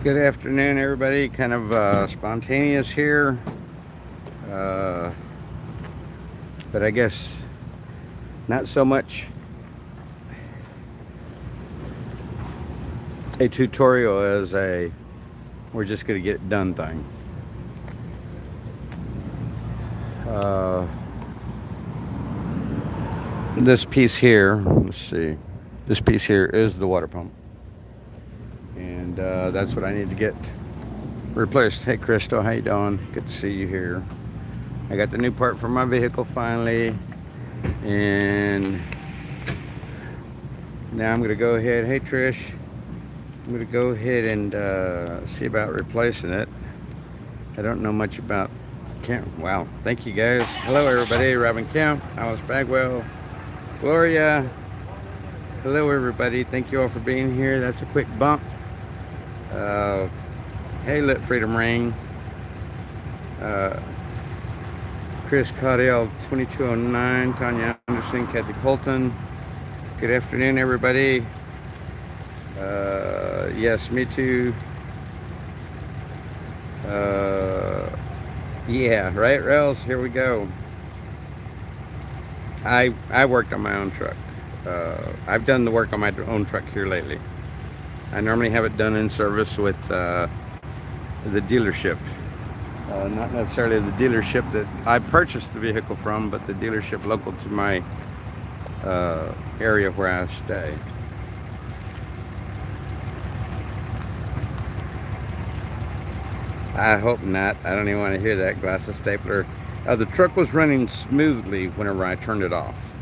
Good afternoon, everybody. Kind of spontaneous here, uh, but I guess not so much a tutorial as a we're just going to get it done thing. Uh, this piece here, let's see, this piece here is the water pump, and that's what I need to get replaced. Hey, Crystal, how you doing? Good to see you here. I got the new part for my vehicle finally, and now I'm going to go ahead. Hey, Trish. I'm going to go ahead and see about replacing it. I don't know much about Camp. Wow. Thank you, guys. Hello, everybody. Robin Kemp, Alice Bagwell, Gloria. Hello, everybody. Thank you all for being here. That's a quick bump. Hey, Lit Freedom Ring. Chris Caudell, 2209. Tanya Anderson, Kathy Colton. Good afternoon, everybody. Yes, me too. Yeah, right, Rails. Here we go. I worked on my own truck. I've done the work on my own truck here lately. I normally have it done in service with the dealership. Not necessarily the dealership that I purchased the vehicle from, but the dealership local to my area where I stay. I hope not. I don't even want to hear that. Glasses stapler. The truck was running smoothly whenever I turned it off.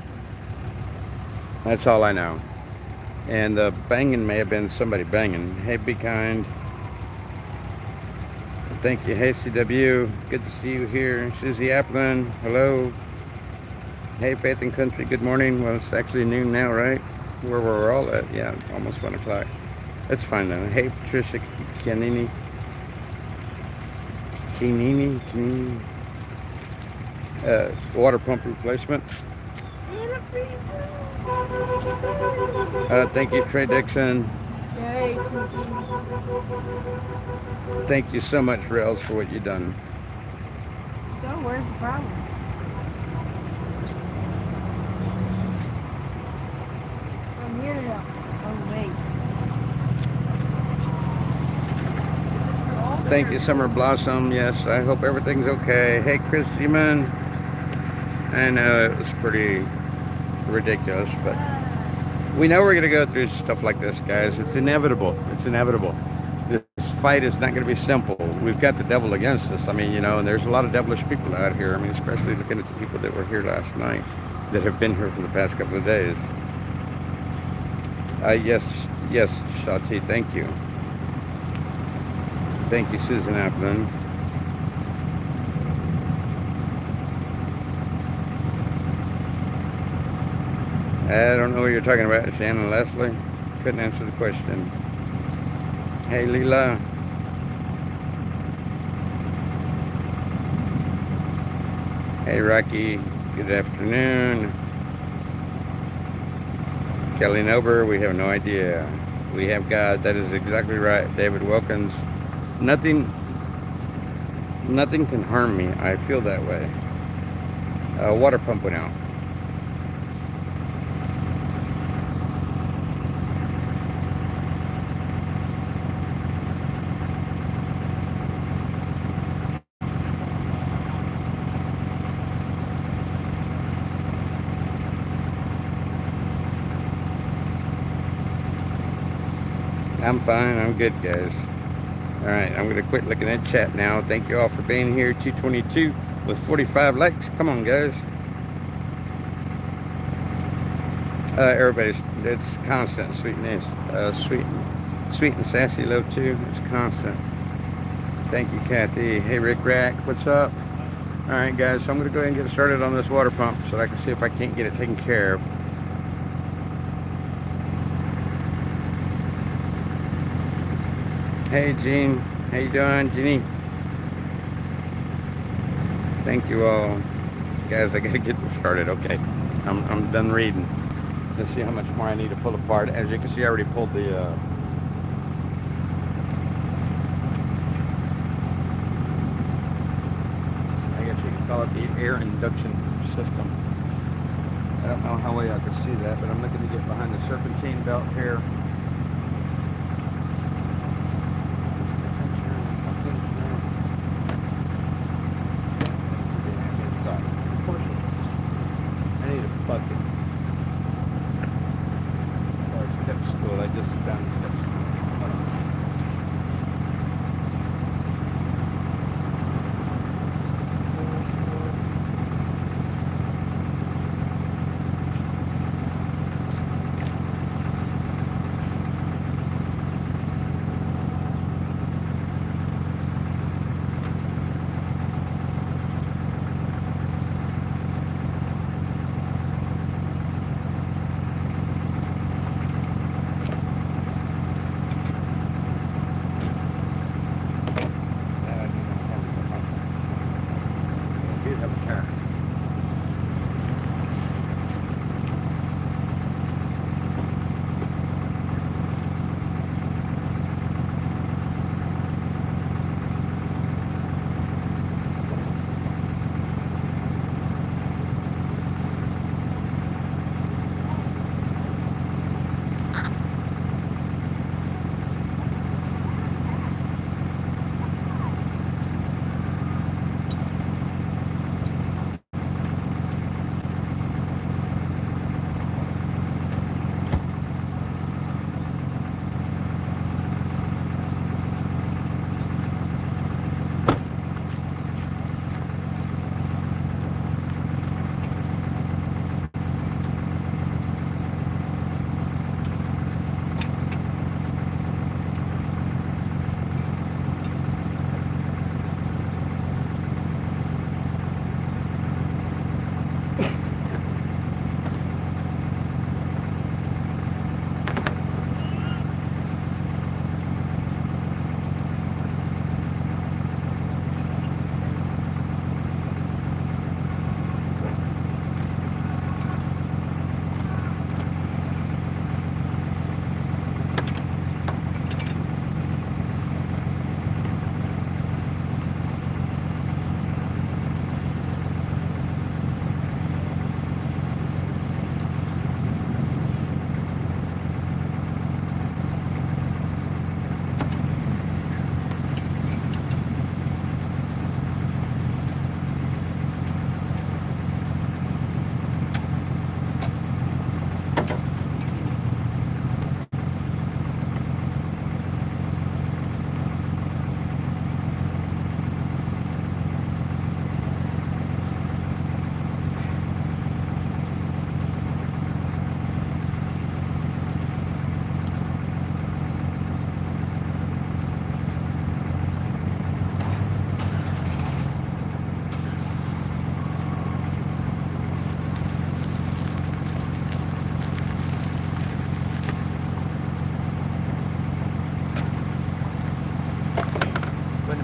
That's all I know. And the banging may have been somebody banging. Hey, be kind. Thank you. Hey, CW. Good to see you here. Susie Applin. Hello. Hey, Faith and Country. Good morning. Well, it's actually noon now, right? Where we're all at. Yeah, almost 1 o'clock. That's fine though. Hey, Patricia Canini. Water pump replacement. Thank you, Trey Dixon. Yay, Thank you so much, Rails, for what you've done. So, where's the problem? I'm here now. Oh, wait. Is this for all? Thank you, Summer Blossom. Yes, I hope everything's okay. Hey, Chris Seaman. I know it was pretty ridiculous, but we know we're going to go through stuff like this, guys. It's inevitable. It's inevitable. This fight is not going to be simple. We've got the devil against us. I mean, you know, and there's a lot of devilish people out here. I mean, especially looking at the people that were here last night, that have been here for the past couple of days. Yes, Shati, thank you. Thank you, Susan Applin. I don't know what you're talking about, Shannon Leslie. Couldn't answer the question. Hey, Leela. Hey, Rocky. Good afternoon. Kelly Nober, we have no idea. We have God. That is exactly right. David Wilkins. Nothing can harm me. I feel that way. Water pump went out. I'm fine. I'm good, guys. All right, I'm going to quit looking at chat now. Thank you all for being here. 222 with 45 likes. Come on, guys. Everybody's, it's constant sweetness. Sweet and sassy low too. It's constant. Thank you, Kathy. Hey, Rick Rack. What's up? All right, guys. So I'm going to go ahead and get started on this water pump so that I can see if I can't get it taken care of. Hey, Jean. How you doing, Jeannie? Thank you all. Guys, I gotta get started. Okay, I'm done reading. Let's see how much more I need to pull apart. As you can see, I already pulled the air induction system. I don't know how well I can see that, but I'm looking to get behind the serpentine belt here. I need a bucket. Or a step stool. I just found a step stool. Hold on. Have a turn.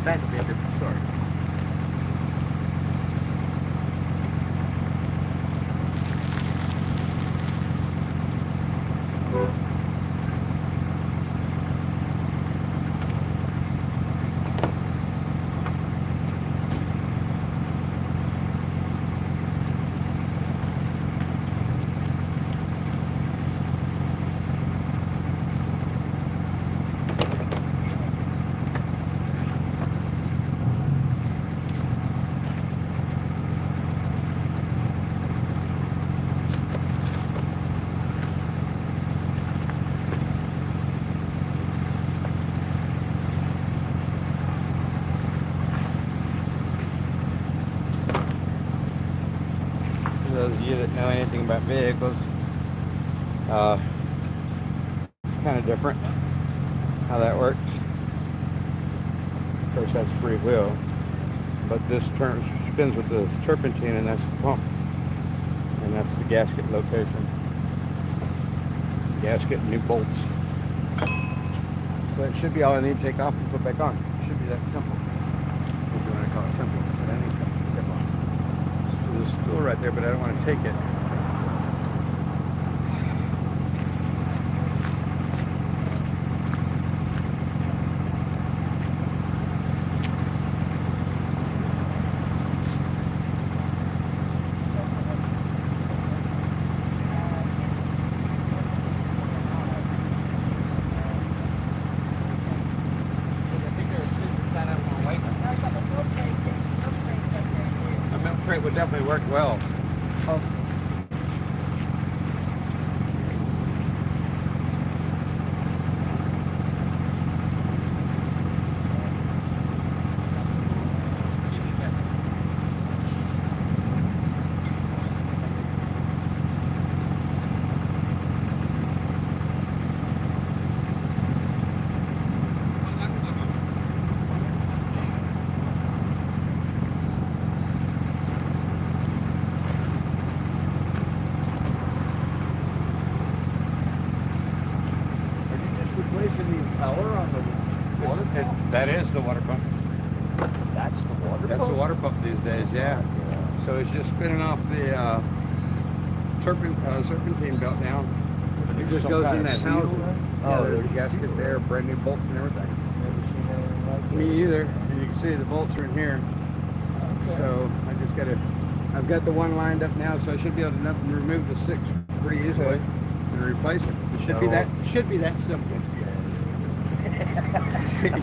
That would be a different story. Those of you that know anything about vehicles, it's kind of different how that works. Of course, that's free wheel, but this spins with the turpentine, and that's the pump, and that's the gasket location. Gasket and new bolts. So it should be all I need to take off and put back on. It should be that simple. If you want to call it simple, but I need something to step on. There's a stool right there, but I don't want to take it. would definitely work well. Oh. Replacing the power on the water pump? That is the water pump. That's the water pump? That's the water pump these days, yeah. So it's just spinning off the serpentine belt now. It just goes in that housing. Oh, there's a gasket there, brand new bolts and everything. Never seen anything like that. Me either. And you can see the bolts are in here. Okay. So I just I've got the one lined up now, so I should be able to remove the 6 pretty easily and replace it. It should be that simple.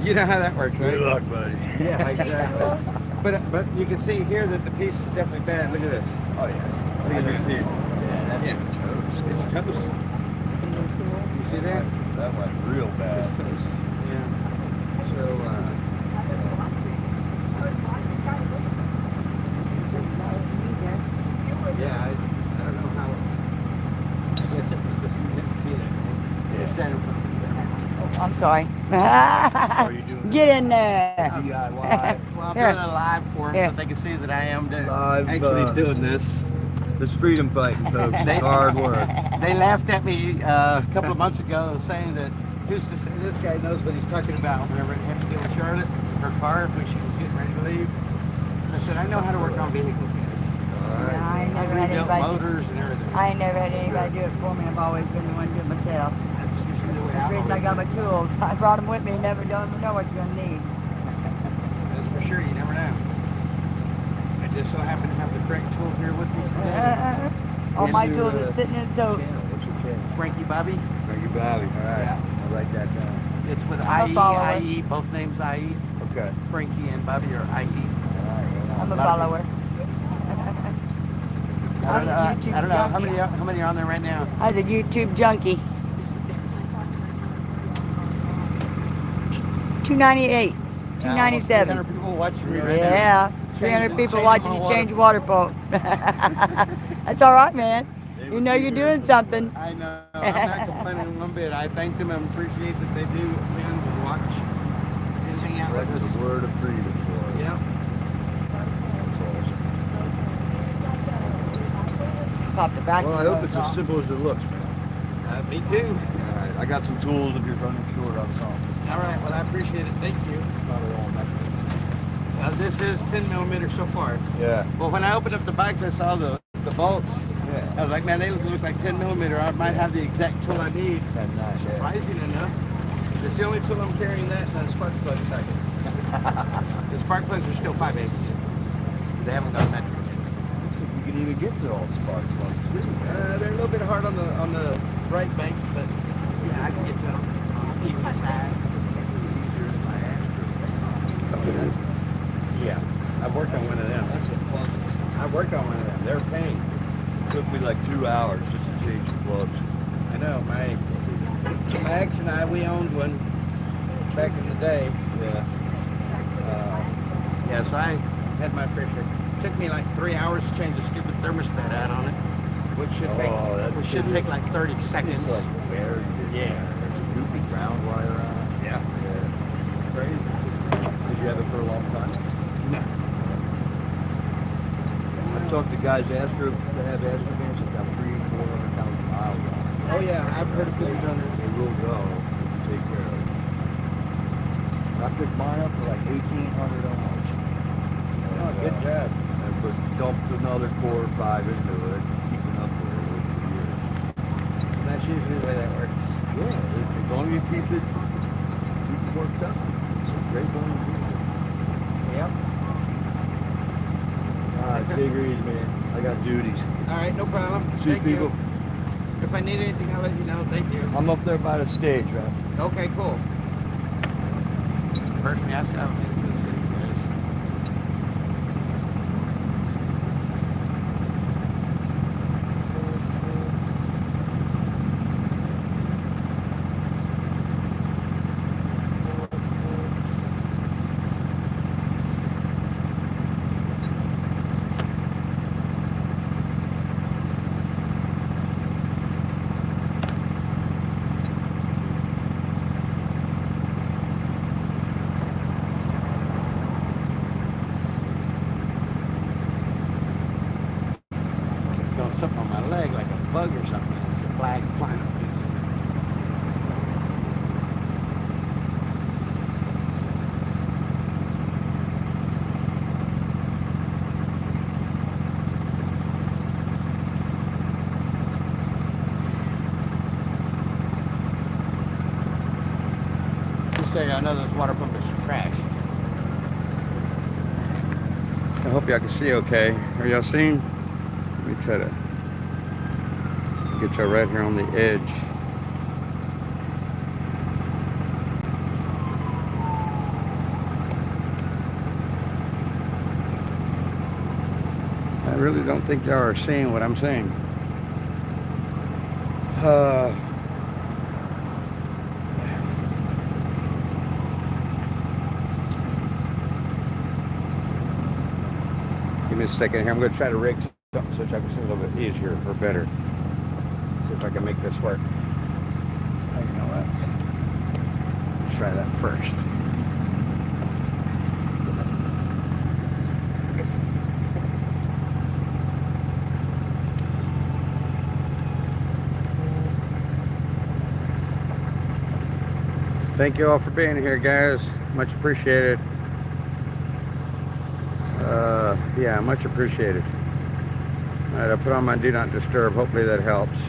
You know how that works, right? Good luck, buddy. Yeah, exactly. But you can see here that the piece is definitely bad. Look at this. Oh, yeah. Look at this here. Yeah, that's toast. It's toast. You see that? That went real bad. It's toast. Yeah. So, yeah, I don't know how. I guess it was just meant to be there. Yeah. Standing in front of the house. I'm sorry. How are you doing? Get in there. DIY. Well, I'm Here. doing it live for them Here. so they can see that I am Live, actually doing this. This freedom fighting, folks. It's hard work. They laughed at me a couple of months ago saying that this guy knows what he's talking about whenever it had to deal with Charlotte, her car, when she was getting ready to leave. I said, I know how to work on vehicles, guys. I ain't I never had rebuilt anybody. motors and everything. I ain't never had anybody do it for me. I've always been the one to do it myself. That's usually the way That's the reason I got my tools. I brought them with me. Never don't know what you're gonna need. That's for sure, you never know. I just so happen to have the correct tool here with me today. All my Yes, tools are sitting in the tote. What's your channel? Frankie Bobby. Frankie Bobby. All right. Yeah. I'll write that down. It's with I'm a IE, follower. IE, both names IE. Okay. Frankie and Bobby are IE. All right. I'm a Lot of follower. I don't know, I'm a YouTube I don't know junkie. how many are on there right now? I was a YouTube junkie. 298, 297. 300 people watching me right now. Yeah, 300 people Changing watching my you water change a water pump. That's all right, man. You know you're doing something. I know. I'm not complaining one bit. I thank them and appreciate that they do attend and watch and hang out with That's us. the word of freedom for us. Yep. That's awesome. Pop the vacuum. Well, I hope hose it's as off. simple as it looks, man. Me too. All right. I got some tools if you're running short on something. All right. Well, I appreciate it. Thank you. Not at all. This is 10 millimeter so far. Yeah. Well, when I opened up the bikes, I saw the bolts. Yeah. I was like, man, they look like 10 millimeter. I might have the exact tool I need. 10-9, yeah. Surprising enough, it's the only tool I'm carrying that and a spark plug socket. The spark plugs are still 5/8. They haven't gone metric. You can even get to all the spark plugs. They're a little bit hard on the right bank, but yeah, I can get to them. Even the side. Yeah, I've worked on one of them. That's a fun. I worked on one of them. They're a pain. Took me like 2 hours just to change the plugs. I know. My ex and I, we owned one back in the day. Yeah. Yeah, so I had my fair share. It took me like 3 hours to change the stupid thermostat out on it, which should take like 30 seconds. It's like buried. Yeah. There's a goofy ground wire on it. Yeah. Yeah. Crazy. Did you have it for a long time? No. I talked to guys after that have Astro vans that got 300-400,000 miles on it. Oh yeah, I've heard of people done it. They will go and take care of it. I picked mine up for like $1,800 a month. Oh, good job. And but dumped another 4 or 5 into it, keeping up with it over the years. That's usually the way that works. Yeah, as long as you keep it worked up, it's a great one to do. Yep. Alright, take her easy, man. I got duties. All right, no problem. See Thank people. you. If I need anything, I'll let you know. Thank you. I'm up there by the stage, right? Okay, cool. Person asked out. say, I know this water pump is trashed. I hope y'all can see okay. Are y'all seeing? Let me try to get y'all right here on the edge. I really don't think y'all are seeing what I'm saying. Give me a second here. I'm going to try to rig something so I can see a little bit easier or better. See if I can make this work. Oh, you know what? Let's try that first. Thank you all for being here, guys. Much appreciated. Yeah, much appreciated. All right, I'll put on my do not disturb. Hopefully that helps.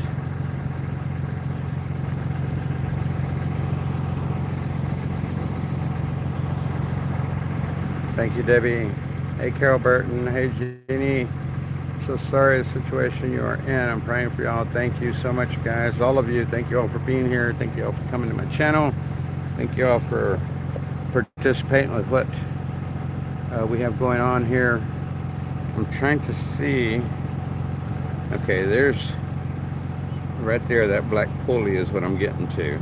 Thank you, Debbie. Hey, Carol Burton. Hey, Jeannie. So sorry the situation you are in. I'm praying for y'all. Thank you so much, guys. All of you. Thank you all for being here. Thank you all for coming to my channel. Thank you all for participating with what we have going on here. I'm trying to see. Okay, there's right there, that black pulley is what I'm getting to,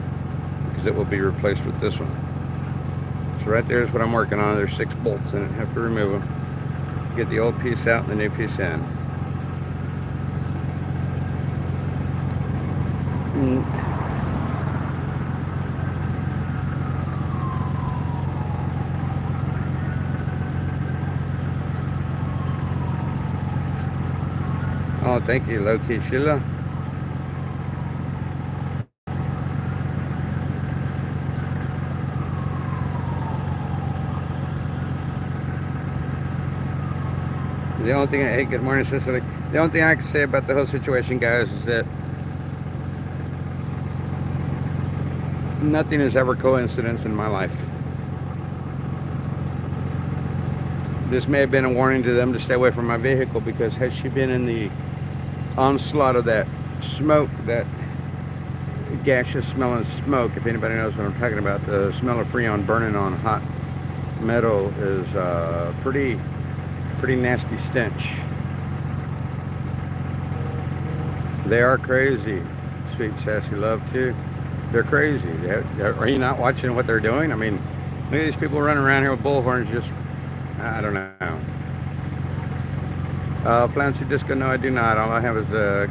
because it will be replaced with this one. So right there is what I'm working on. There's 6 bolts in it. Have to remove them. Get the old piece out and the new piece in. Oh, thank you, low-key Sheila. The only thing, hey, good morning, Cicely. The only thing I can say about the whole situation, guys, is that nothing is ever coincidence in my life. This may have been a warning to them to stay away from my vehicle, because had she been in the onslaught of that smoke, that gaseous smelling smoke, if anybody knows what I'm talking about, the smell of Freon burning on hot metal is pretty nasty stench. They are crazy, sweet sassy love too. They're crazy. Are you not watching what they're doing? I mean, look at these people running around here with bullhorns. Just, I don't know. Flouncy Disco, no, I do not. All I have is a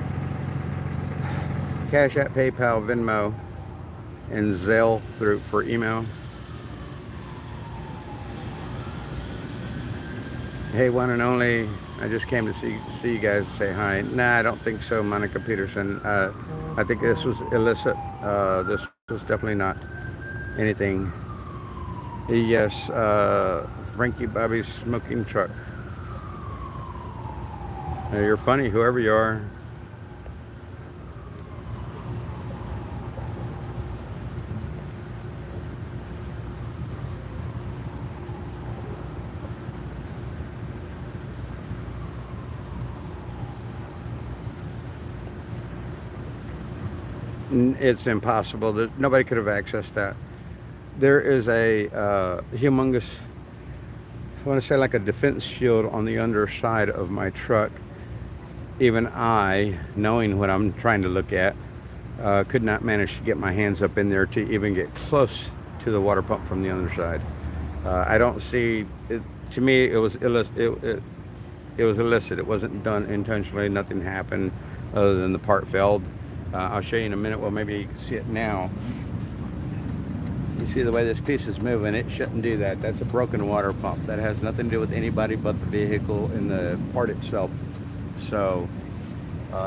Cash App, PayPal, Venmo, and Zelle for email. Hey, one and only. I just came to see you guys and say hi. Nah, I don't think so, Monica Peterson. I think this was illicit. This was definitely not anything. Yes, Frankie Bobby's smoking truck. You're funny, whoever you are. It's impossible. That nobody could have accessed that. There is a humongous, I want to say like a defense shield on the underside of my truck. Even I, knowing what I'm trying to look at, could not manage to get my hands up in there to even get close to the water pump from the underside. I don't see it. To me, it was illicit. It was illicit. It wasn't done intentionally. Nothing happened other than the part failed. I'll show you in a minute. Well, maybe you can see it now. You see the way this piece is moving. It shouldn't do that. That's a broken water pump. That has nothing to do with anybody but the vehicle and the part itself. So,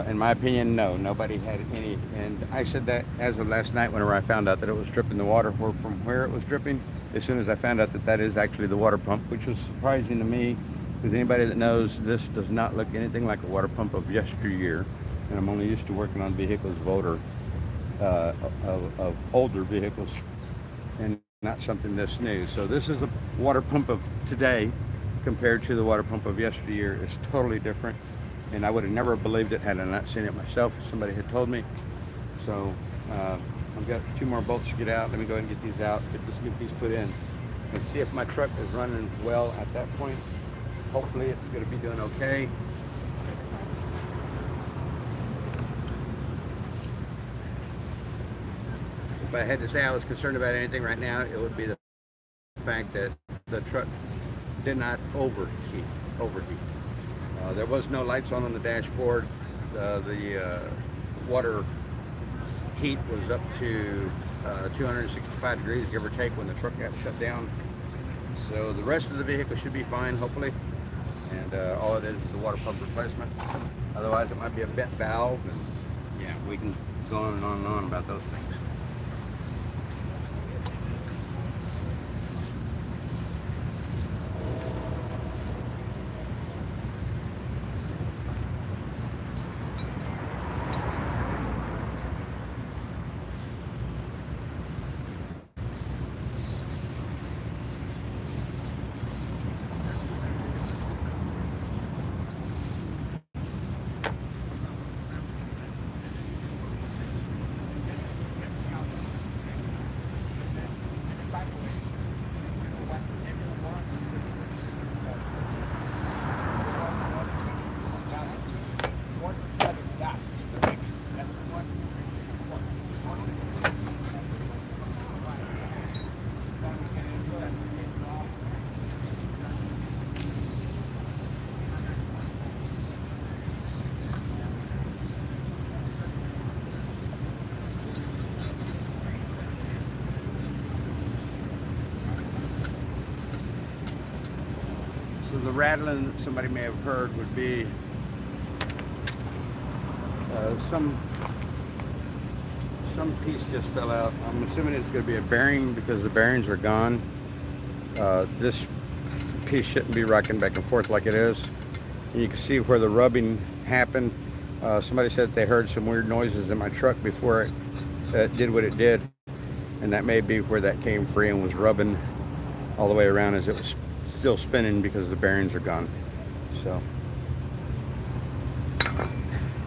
in my opinion, no, nobody had any. And I said that as of last night whenever I found out that it was dripping the water from where it was dripping. As soon as I found out that that is actually the water pump, which was surprising to me, because anybody that knows, this does not look anything like a water pump of yesteryear. And I'm only used to working on vehicles of older vehicles. And not something that's new. So this is the water pump of today compared to the water pump of yesteryear. It's totally different, and I would have never believed it had I not seen it myself. Somebody had told me. So I've got 2 more bolts to get out. Let me go ahead and get these out, get these put in, and see if my truck is running well at that point. Hopefully it's going to be doing okay. If I had to say I was concerned about anything right now, it would be the fact that the truck did not overheat. There was no lights on the dashboard. The water heat was up to 265 degrees, give or take, when the truck got shut down. So the rest of the vehicle should be fine, hopefully. And all it is the water pump replacement. Otherwise, it might be a bent valve, and yeah, we can go on and on and on about those things. So the rattling that somebody may have heard would be some piece just fell out. I'm assuming it's going to be a bearing because the bearings are gone. This piece shouldn't be rocking back and forth like it is. And you can see where the rubbing happened. Somebody said they heard some weird noises in my truck before it did what it did, and that may be where that came free and was rubbing all the way around as it was still spinning because the bearings are gone. So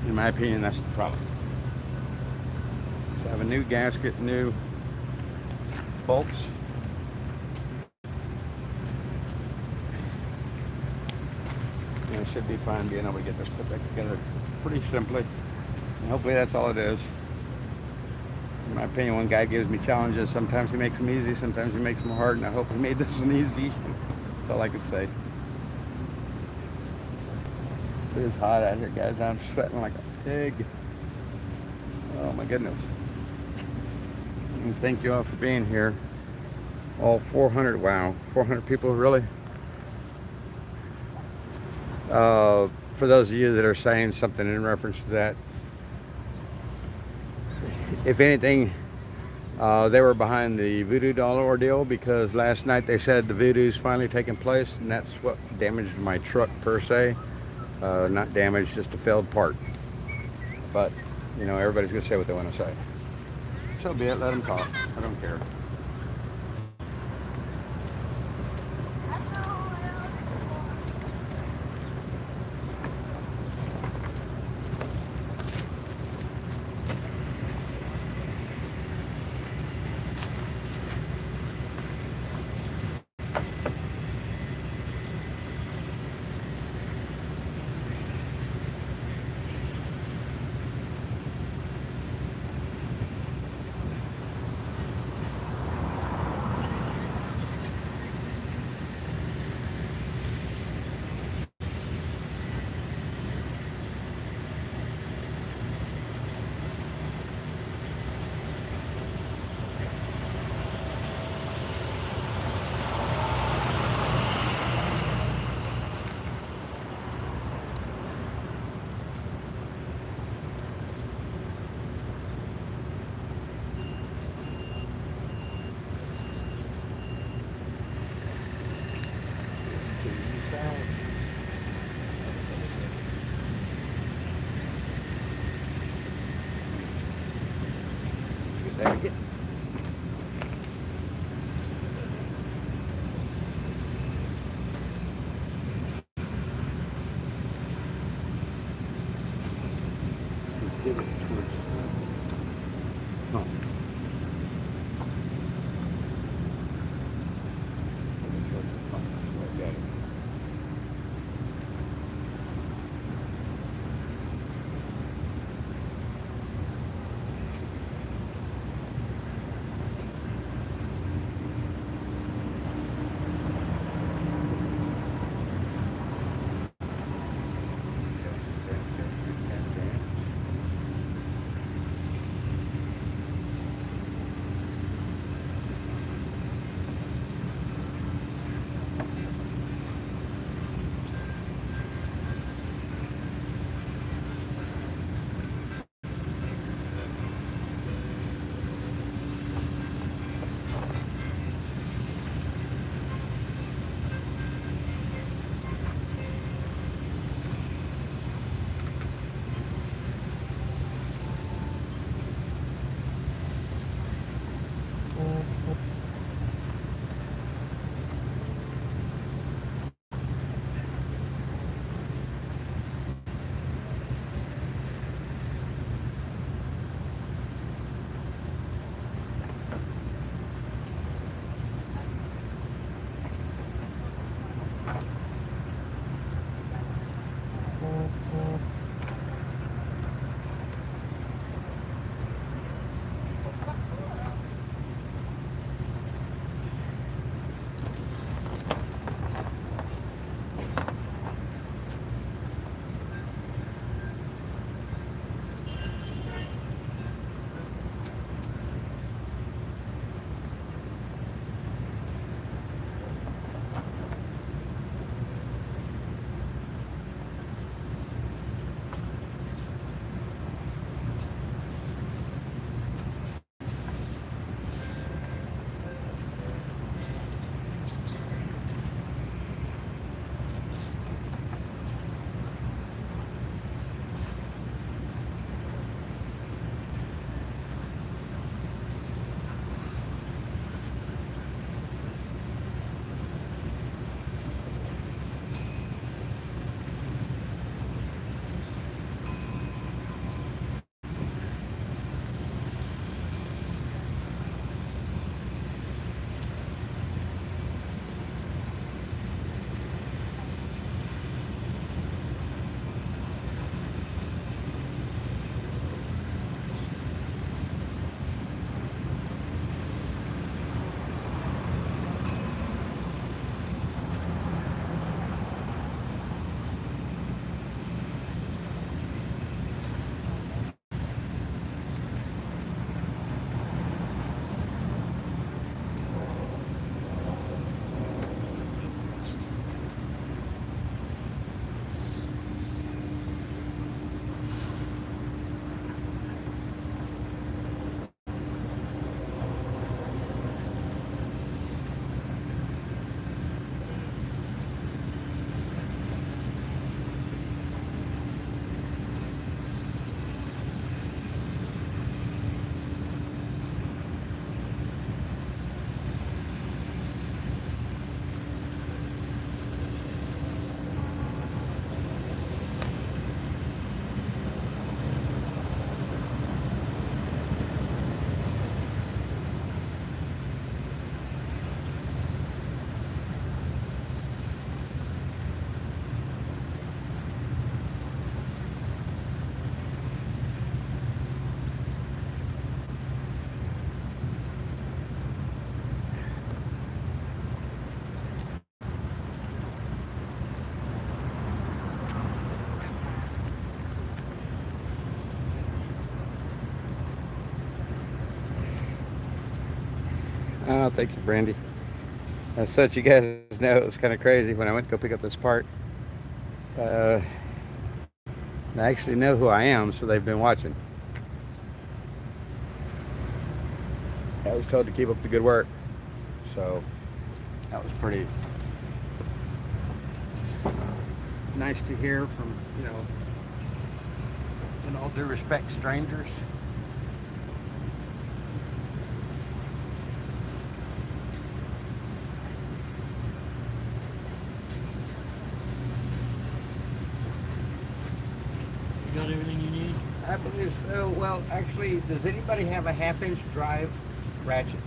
in my opinion, that's the problem. So I have a new gasket, new bolts. And it should be fine being able to get this put back together pretty simply. And hopefully that's all it is. In my opinion, when God gives me challenges, sometimes he makes them easy, sometimes he makes them hard, and I hope he made this one easy. That's all I can say. It is hot out here, guys. I'm sweating like a pig. Oh my goodness. And thank you all for being here. All 400, wow, 400 people, really? For those of you that are saying something in reference to that, if anything, they were behind the voodoo doll ordeal, because last night they said the voodoo's finally taken place, and that's what damaged my truck per se. Not damaged, just a failed part. But, you know, everybody's going to say what they want to say. So be it, let them talk. I don't care. Oh, thank you, Brandy. As such, you guys know it was kind of crazy when I went to go pick up this part. Uh, they actually know who I am, so they've been watching. I was told to keep up the good work, so that was pretty nice to hear from, in all due respect, strangers. You got everything you need? I believe so. Well, actually, does anybody have a 1/2-inch drive ratchet?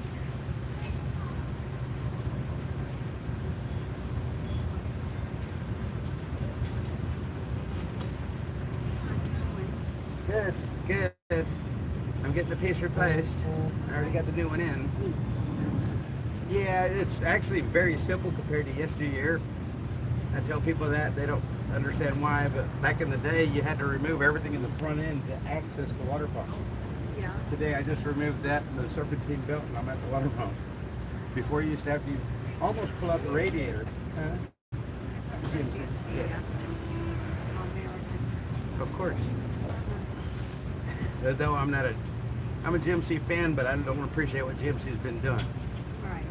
Good, good. I'm getting the piece replaced. I already got the new one in. Yeah, it's actually very simple compared to yesteryear. I tell people that, they don't understand why, but back in the day, you had to remove everything in the front end to access the water pump. Yeah. Today, I just removed that and the serpentine belt, and I'm at the water pump. Before, you used to have to almost pull out the radiator. Of course. Though I'm a GMC fan, but I don't appreciate what GMC's been doing. Right.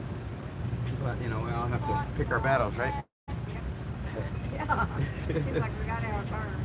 But, we all have to pick our battles, right? Yeah. Seems like we got our turn.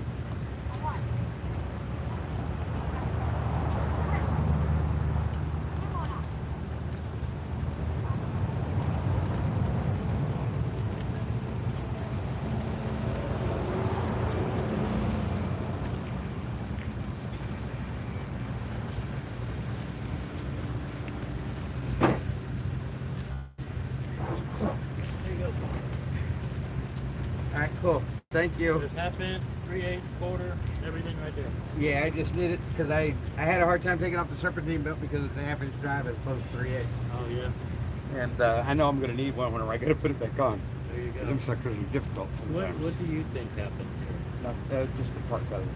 All right, cool. Thank you. Just 1/2 inch, 3/8, quarter, everything right there. Yeah, I just did it because I had a hard time taking off the serpentine belt because it's a 1/2-inch drive as opposed to 3/8. Oh yeah. And I know I'm going to need one whenever I got to put it back on. There you Because go. them suckers are difficult sometimes. What do you think happened here? Not, just a part failure.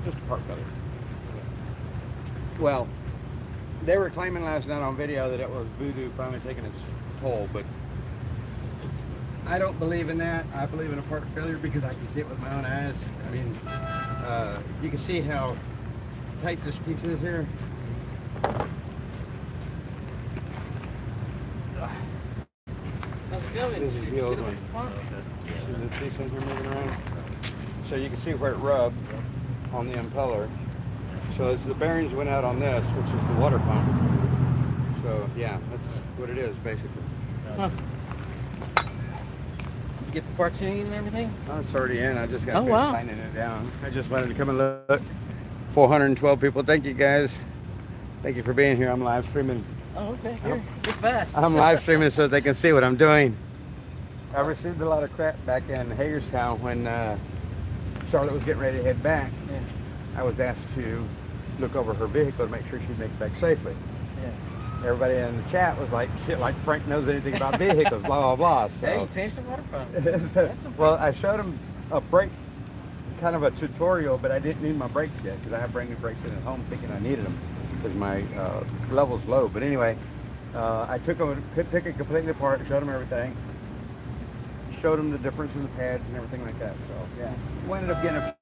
Just a part failure. Well, they were claiming last night on video that it was voodoo finally taking its toll, but I don't believe in that. I believe in a part failure because I can see it with my own eyes. I mean, you can see how tight this piece is here. How's it going? This is the old one. See this piece in here moving around? So you can see where it rubbed on the impeller. So as the bearings went out on this, which is the water pump. So yeah, that's what it is basically. Huh. You get the parts you need and everything? Oh, it's already in. I just got Oh, finished wow. tightening it down. I just wanted to come and look. 412 people. Thank you guys. Thank you for being here. I'm live streaming. Oh, okay. You're fast. I'm live streaming so they can see what I'm doing. I received a lot of crap back in Hagerstown when Charlotte was getting ready to head back. Yeah. I was asked to look over her vehicle to make sure she'd make it back safely. Yeah. Everybody in the chat was like, shit, like Frank knows anything about vehicles, blah, blah, blah. So, Hey, you changed the water pump. so, That's impressive. well, I showed him a brake, kind of a tutorial, but I didn't need my brakes yet because I have brand new brakes in at home thinking I needed them because my level's low. But anyway, I took it completely apart, showed him everything, showed him the difference in the pads and everything like that. So yeah, we ended up getting a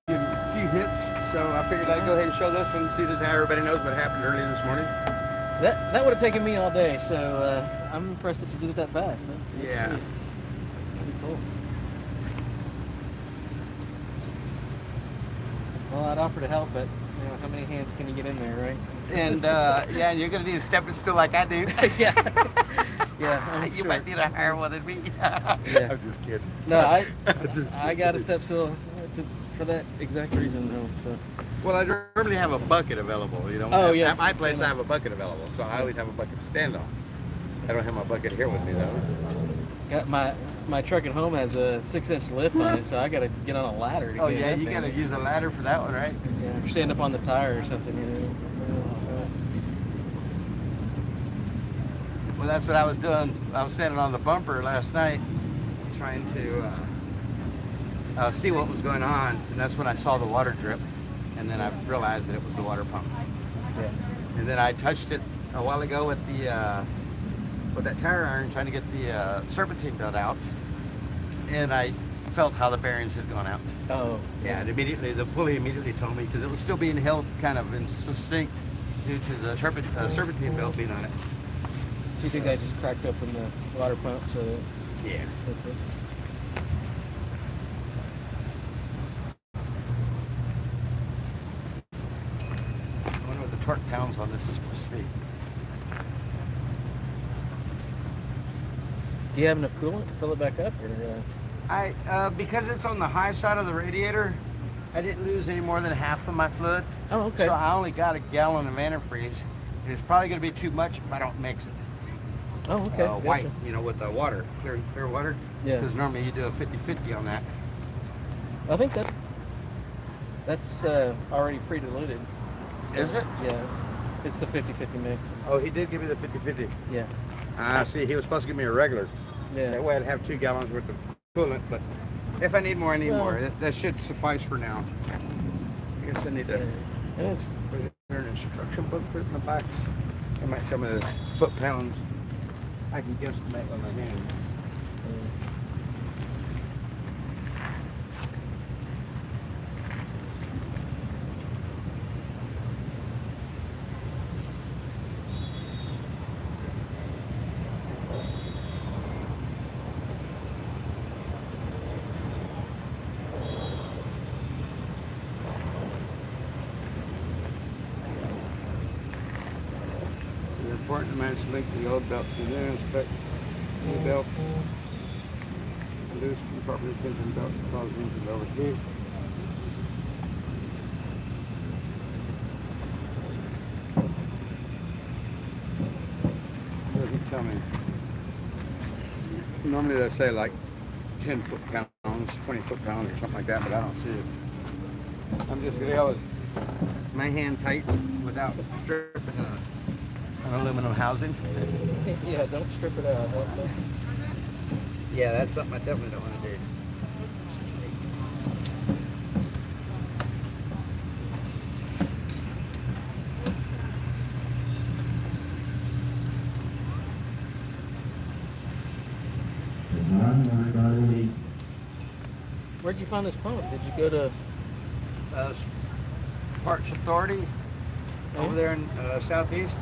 few hits. So I figured I'd go ahead and show this one, see this how everybody knows what happened early this morning. That would have taken me all day, so I'm impressed that you did it that fast. That's Yeah. pretty cool. Well, I'd offer to help, but how many hands can you get in there, right? And yeah, you're gonna need a stepping stool like I do. Yeah. Yeah. I'm You sure. might need a higher one than me. Yeah. I'm just kidding. No, Just I got a step stool for that exact reason, though. So. Well, I normally have a bucket available, Oh, yeah. At my place, I have a bucket available, so I always have a bucket to stand on. I don't have my bucket here with me, though. Got my truck at home has a 6-inch lift on it, so I got to get on a ladder to Oh, get yeah, that you thing. got to use a ladder for that one, right? Yeah, or stand up on the tire or something. Well, that's what I was doing. I was standing on the bumper last night trying to see what was going on, and that's when I saw the water drip, and then I realized that it was the water pump. Yeah. And then I touched it a while ago with the with that tire iron trying to get the serpentine belt out, and I felt how the bearings had gone out. Oh. Yeah, and immediately the pulley immediately told me because it was still being held kind of in sync due to the serpentine belt being on it. So you think I just cracked open the water pump so that Yeah. that's it? I wonder what the torque pounds on this is supposed to be. Do you have enough coolant to fill it back up, or? Because it's on the high side of the radiator, I didn't lose any more than half of my fluid. Oh, okay. So I only got a gallon of antifreeze. It's probably going to be too much if I don't mix it. Oh, okay. White, Gotcha. with the water, clear water. Yeah. Because normally you do a 50-50 on that. I think that's already pre-diluted. Is it? Yeah, it's the 50-50 mix. Oh, he did give me the 50-50. Yeah. See, he was supposed to give me a regular. Yeah. That way I'd have 2 gallons worth of coolant, but if I need more, I need Well- more. That should suffice for now. I guess I need to And it's put it in an instruction book, put it in the box. I might tell me the foot pounds. I can guesstimate on my hand. It's important to match link the old belts and then inspect the belt. Loose improperly tension belt causes engine to overheat. Doesn't tell me. Normally they say like 10 foot-pounds, 20 foot-pounds or something like that, but I don't see it. I'm just gonna hold my hand tight without stripping an aluminum housing. yeah, don't strip it out. Yeah, that's something I definitely don't want to do. Where'd you find this pump? Did you go to? Parts Authority over there in Southeast,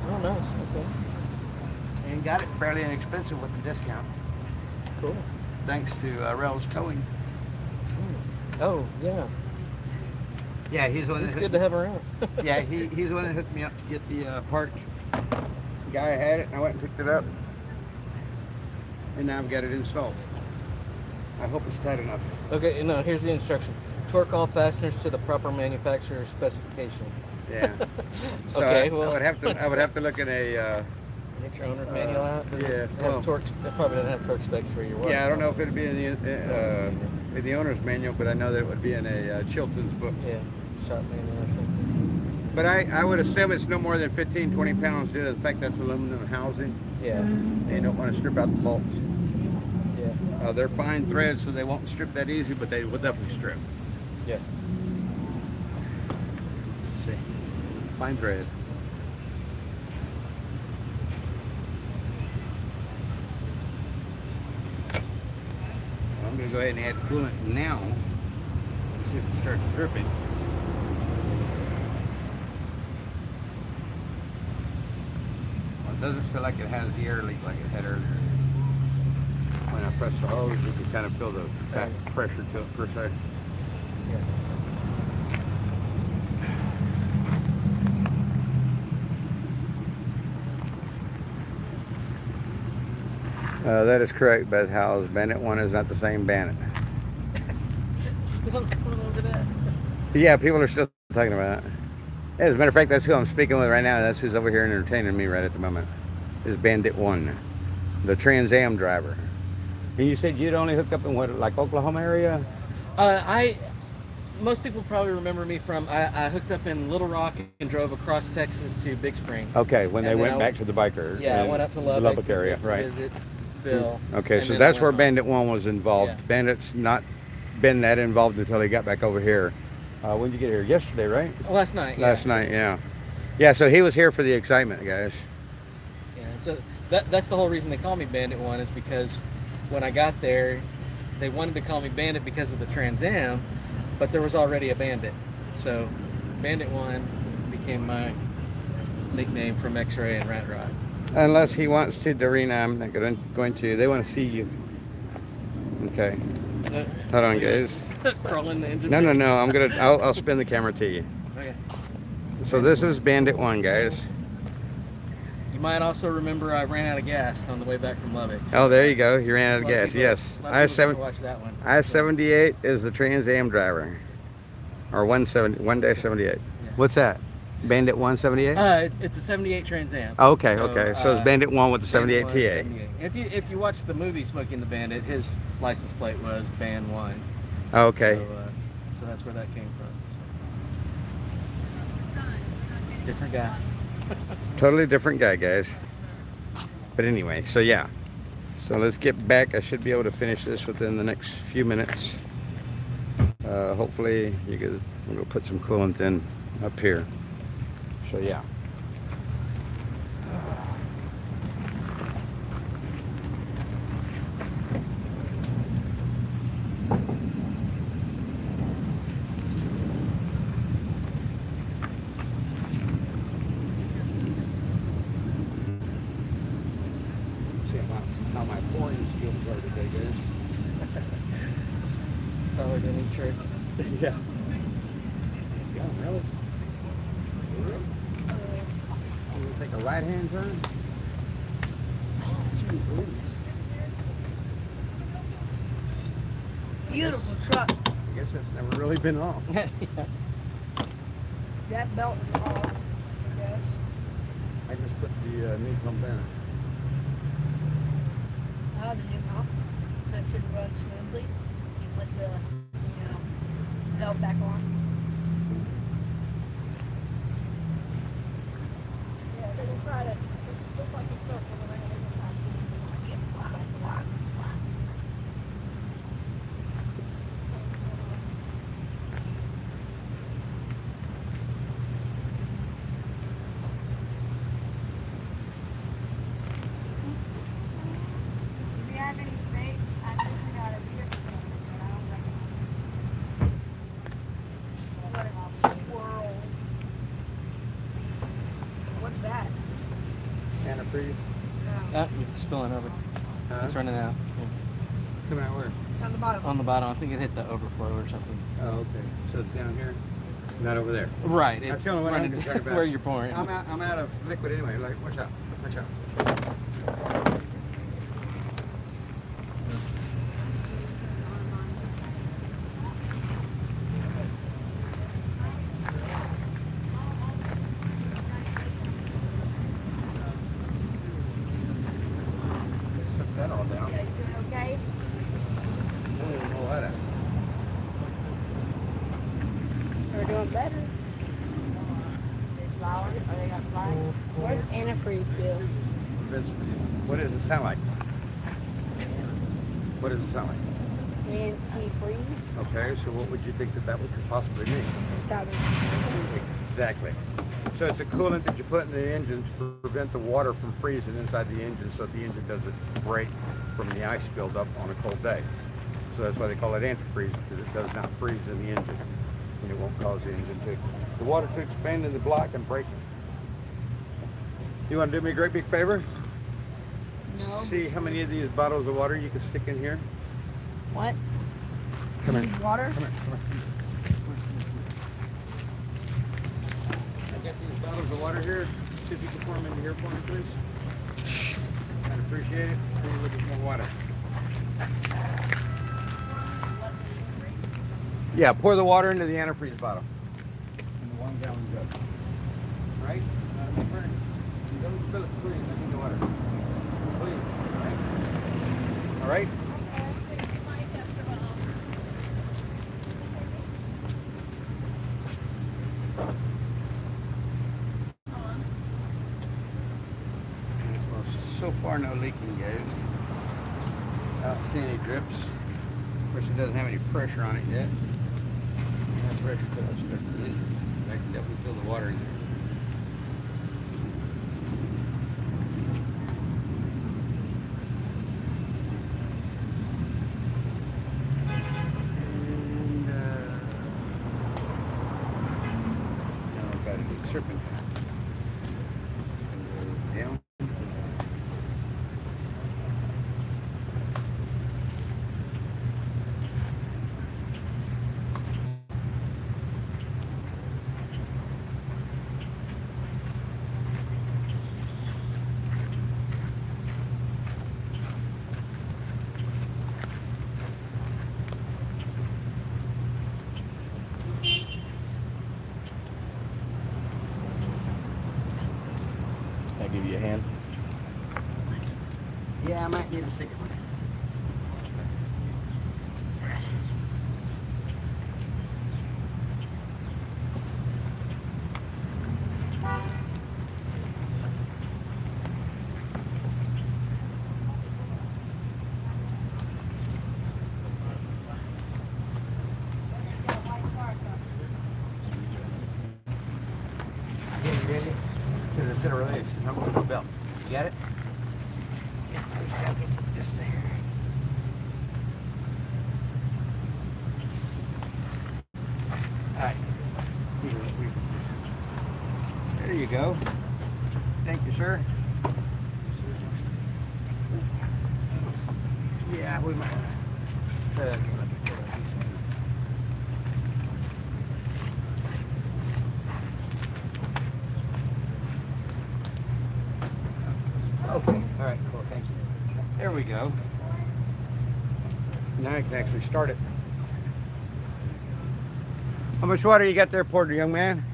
Oh, nice. Okay. and got it fairly inexpensive with the discount, Cool. thanks to Rails Towing. Oh, yeah. Yeah, he's the one. It's that good to have around. Yeah, he's the one that hooked me up to get the part. The guy had it, and I went and picked it up, and now I've got it installed. I hope it's tight enough. Okay, no, here's the instruction. Torque all fasteners to the proper manufacturer's specification. Yeah. So Okay, I well, would have to. what's I would have to look at a. Get your owner's manual out. Does yeah, it have well- torque. It probably doesn't have torque specs for your work. Yeah, I don't know if it'd be in the owner's manual, but I know that it would be in a Chilton's book. Yeah, shop manual. I think. But I would assume it's no more than 15, 20 pounds due to the fact that's aluminum housing. Yeah, And you don't want to strip out the bolts. yeah, They're fine threads, so they won't strip that easy, but they will definitely strip. yeah. See, fine thread. I'm going to go ahead and add coolant now and see if it starts dripping. Well, it doesn't feel like it has the air leak like it had earlier. When I press the hose, you can kind of feel the back pressure to it per se. Yeah. That is correct, Beth Howes. Bandit 1 is not the same Bandit. Still going over that. Yeah, people are still talking about it. As a matter of fact, that's who I'm speaking with right now. That's who's over here entertaining me right at the moment. Is Bandit 1, the Trans Am driver. And you said you'd only hooked up in what, like Oklahoma area? Most people probably remember me from I hooked up in Little Rock and drove across Texas to Big Spring. Okay, when they And then went I- back to the biker. Yeah, I and went out to the Lubbock, area, to right? visit Bill. Okay, and so then that's I where went Bandit 1 was involved. Yeah. Bandit's not been that involved until he got back over here. When did you get here? Yesterday, right? home. Last night. Last night, yeah. Yeah, so he was here for the excitement, guys. Yeah. So That's the whole reason they call me Bandit 1 is because when I got there, they wanted to call me Bandit because of the Trans Am, but there was already a Bandit. So Bandit 1 became my nickname from X-Ray and Rat Rod. Unless he wants to, Dorina, I'm not going to. They want to see you. Okay. Hold on, guys. Crawling the engine. No, no, no. I'll spin the camera to you. Okay. So this is Bandit 1, guys. You might also remember I ran out of gas on the way back from Lubbock. Oh, there you go. You ran out of gas. Yes. Watch that one. I-78 is the Trans Am driver. Or 1-78. Yeah. What's that? Bandit 178? It's a 78 Trans Am. Oh, okay, okay. So it's Bandit 1 with the 78 Bandit 1, TA. 78. If you watch the movie Smokey and the Bandit, his license plate was Band 1. Oh, okay. So that's where that came from. So. Different guy. Totally different guy, guys. But anyway, so yeah. So let's get back. I should be able to finish this within the next few minutes. Hopefully, I'm going to put some coolant in up here. So yeah. See how my pouring skills are today, guys. It's always a neat trick. Yeah. Yeah, really? I'm gonna take a right-hand turn. Gee, please. Beautiful truck. I guess that's never really been off. Yeah. That belt is off, I guess. I just put the new pump in. The new pump. So it should run smoothly. You put the, belt back on. Yeah, they're gonna try to look like a circle around it. If you have any snakes, I think we got a vehicle coming, but I don't reckon. What about squirrels? What's that? Antifreeze. No. Spilling over. Huh? It's running out. Coming out where? On the bottom. On the bottom, I think it hit the overflow or something. Oh, okay. So it's down here? Not over there. Right. That's It's the only one I'm running concerned about. where you're pouring. I'm out of liquid anyway. Like, watch out. Watch out. Suck that all down. Okay. Oh, what a- They're doing better. Flowers? Are they got flowers? Where's antifreeze still? What does it sound like? What does it sound like? Antifreeze? Okay, so what would you think that could possibly mean? Stop it. Exactly. So it's a coolant that you put in the engine to prevent the water from freezing inside the engine so the engine doesn't break from the ice buildup on a cold day. So that's why they call it antifreeze, because it does not freeze in the engine. And it won't cause the engine the water to expand in the block and break. You want to do me a great big favor? No. See how many of these bottles of water you can stick in here? What? Come here. Water? Come here, come here. I got these bottles of water here. See if you can pour them into here for me, please. I'd appreciate it. Maybe a little bit more water. Yeah, pour the water into the antifreeze bottle. In the 1 gallon jug. Right? Remember, don't spill it, please. I need the water. Please. All right? Well, so far no leaking, guys. I don't see any drips. Of course, it doesn't have any pressure on it yet. That pressure could have stuck in it. I can definitely feel the water in there. serpentine. Down. Can I give you a hand? Yeah, I might need a second one. Get it ready? Because it's going to release. I'm going to belt. You got it? Yeah, I just got to get this there. Alright. There you go. Thank you, sir. Yeah, we might. Okay, all right, cool, thank you. There we go. Now I can actually start it. How much water you got there, Porter, young man?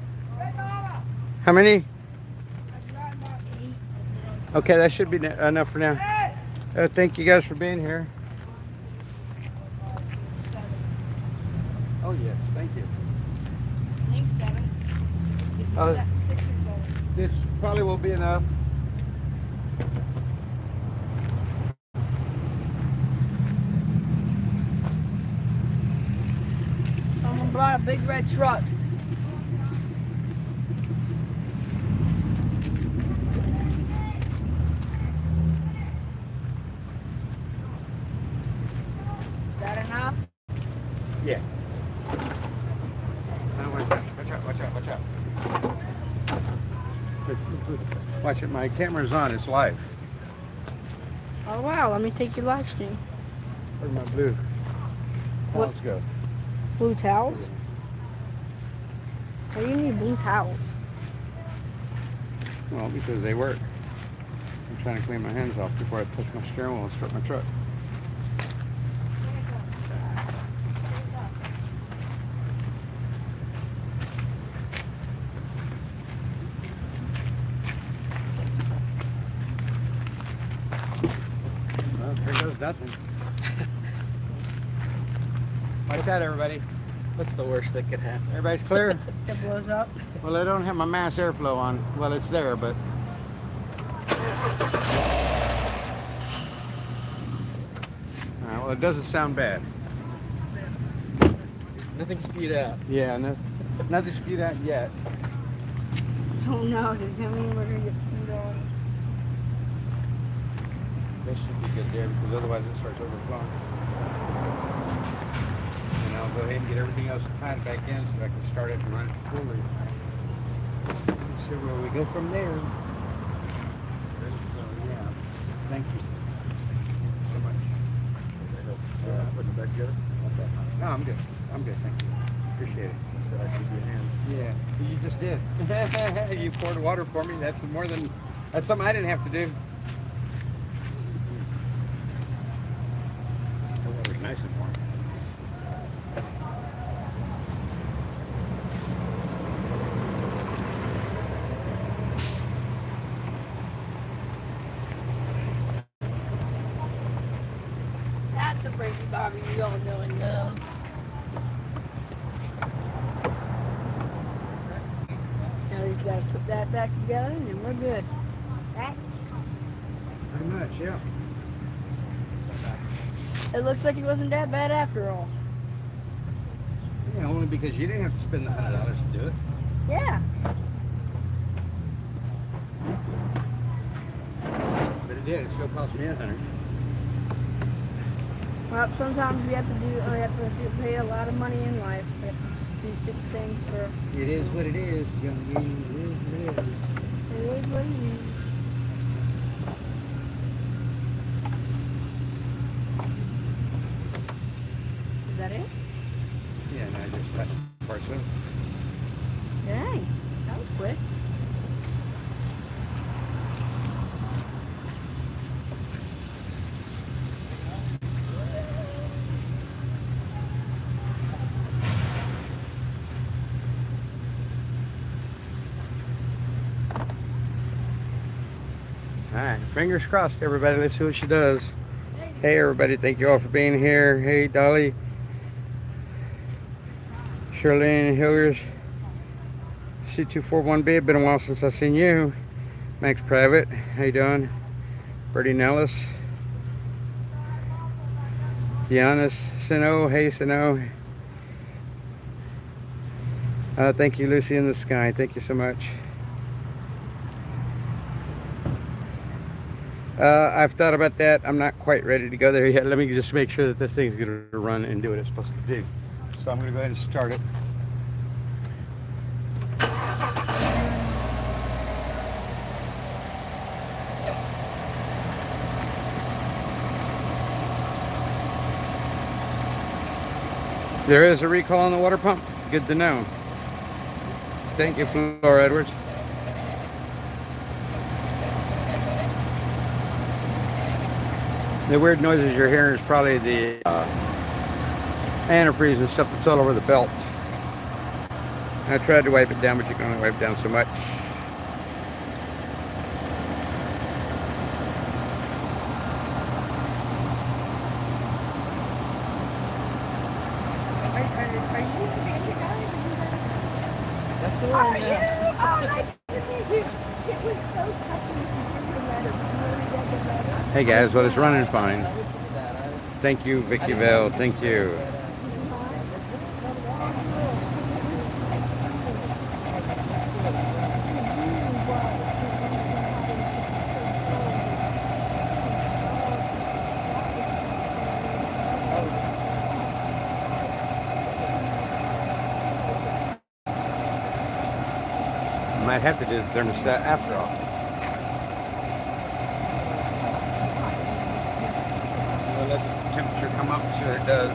How many? Okay, that should be enough for now. Thank you guys for being here. Oh yes, thank you. I think 7. Oh. 6 or 7. This probably will be enough. Someone brought a big red truck. Is that enough? Yeah. Now watch out, watch out, watch out. Watch it, my camera's on, it's live. Oh wow, let me take your live stream. Where'd my blue What? towels go? Blue towels? Why do you need blue towels? Well, because they work. I'm trying to clean my hands off before I touch my steering wheel and start my truck. Well, there goes nothing. Like that, everybody. What's the worst that could happen? Everybody's clear? It blows up. Well, I don't have my mass airflow on. Well, it's there, but... well, it doesn't sound bad. Nothing spewed out. Yeah, nothing spewed out yet. Oh no, does that mean we're gonna get spewed on? That should be good there, because otherwise it starts overflowing. And I'll go ahead and get everything else tied back in so I can start it and run it fully. See where we go from there. So, yeah. Thank you so much. Putting it back together? Okay. No, I'm good. I'm good, thank you. Appreciate it. I said I'd give you a hand. Yeah, you just did. You poured water for me. That's more than, that's something I didn't have to do. The water's nice and warm. That's the Frankie Bobby we all know and love. Now we just gotta put that back together and we're good. Right? Pretty much, yeah. It looks like it wasn't that bad after all. Yeah, only because you didn't have to spend the $100 to do it. Yeah. But it did. It still cost me $100. Well, sometimes we have to pay a lot of money in life. We have to artistic thing for. It is what it is, young lady. It is what it is. It is what it is. Is that it? Yeah, and I just touched parts of it. Dang, that was quick. All right, fingers crossed, everybody. Let's see what she does. Hey, everybody. Thank you all for being here. Hey, Dolly. Shirlene Hillers. C241B. Been a while since I've seen you. Max Private. How you doing? Bertie Nellis. Giannis Sino. Hey, Sino. Thank you, Lucy in the Sky. Thank you so much. I've thought about that. I'm not quite ready to go there yet. Let me just make sure that this thing's going to run and do what it's supposed to do. So I'm going to go ahead and start it. There is a recall on the water pump. Good to know. Thank you, Flora Edwards. The weird noises you're hearing is probably the antifreeze and stuff that's all over the belt. I tried to wipe it down, but you can only wipe it down so much. Are you the major guy? That's the Are one. you? Yeah. Oh, nice to meet you. It was so touching to get the letter. You really read the letter? Hey guys, well, it's running fine. I listened to that. Thank you, Vicky Vale. Thank you. Might have to do the thermostat after all. We'll let the temperature come up and see what it does.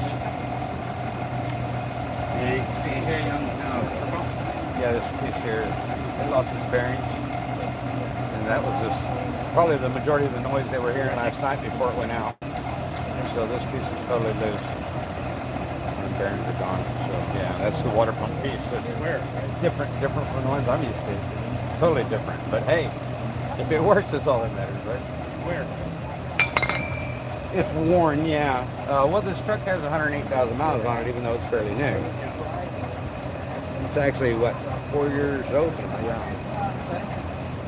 Yeah, you can see here, young. Yeah, this piece here, it lost its bearings, and that was just probably the majority of the noise they were hearing last night before it went out. And so this piece is totally loose. The bearings are gone. So yeah, that's the water pump piece. That's different from the ones I'm used to. Totally different. But hey, if it works, that's all that matters, right? Where? It's worn, yeah. Well, this truck has 108,000 miles on it, even though it's fairly new. It's actually, what, 4 years old? Yeah.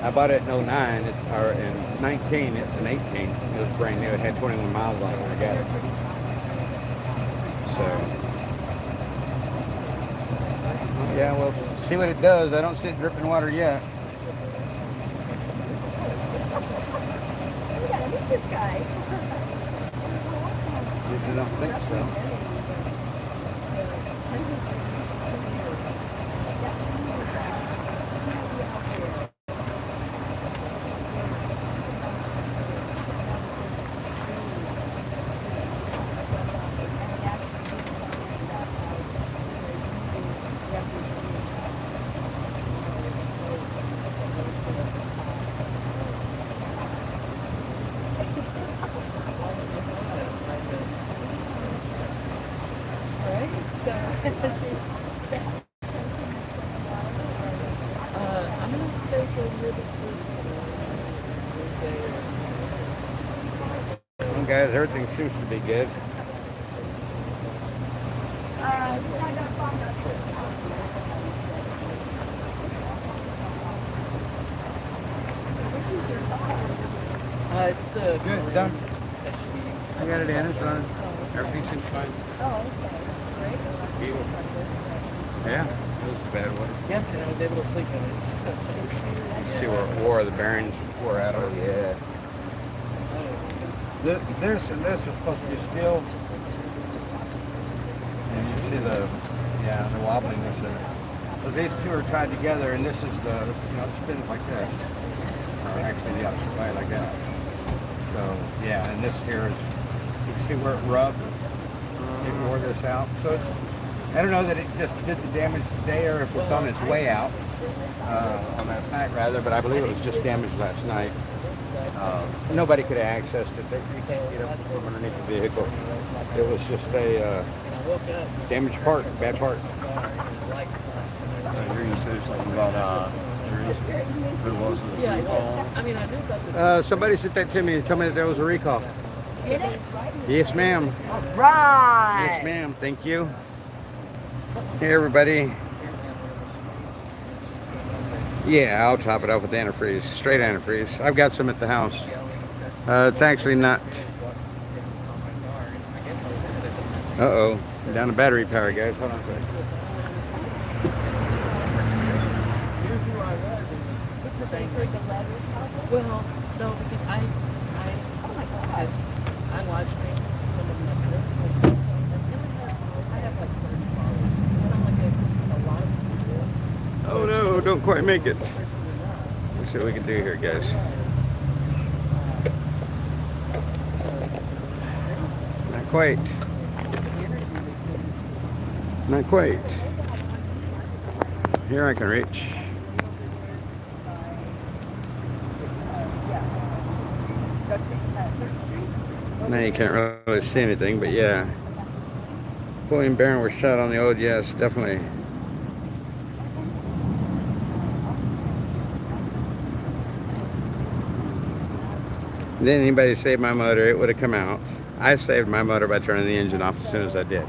I bought it in 09, or in 19, it's an 18. It was brand new. It had 21 miles on it when I got it. So, yeah, well, see what it does. I don't see it dripping water yet. You gotta meet this guy. I don't think so. I'm gonna stay for a little bit. Well, guys, everything seems to be good. It's the Good, done. I got it in. It's running. Everything seems fine. Oh, okay. Great. Yeah, it was bad water. Yeah, and I was able to sleep in it. See where it wore, the bearings wore out. Oh, yeah. This and this are supposed to be steel. And you see the Yeah, the wobbliness of it. So these two are tied together, and this is the, it spins like this. Or actually the opposite way, like that. So, yeah, and this here is, you can see where it rubbed. It wore this out. So it's, I don't know that it just did the damage today or if it's on its way out. On last night rather, but I believe it was just damaged last night. Nobody could have accessed it. You can't get up from underneath the vehicle. It was just a damaged part, bad part. You're going to say something about who was it? Recall? I mean, I knew about the Somebody sent that to me and told me that there was a recall. Get it? Yes, ma'am. Right. Yes, ma'am. Thank you. Hey, everybody. Yeah, I'll top it off with antifreeze, straight antifreeze. I've got some at the house. It's actually not. Uh-oh. Down to battery power, guys. Hold on a second. Well, no, because I live stream some of my videos. I have like 30 followers. It's not like a lot of people. Oh no, don't quite make it. Let's see what we can do here, guys. Not quite. Not quite. Here I can reach. Now you can't really see anything, but yeah. Pulley and bearing were shot on the old, yes, definitely. Didn't anybody save my motor, it would have come out. I saved my motor by turning the engine off as soon as I did.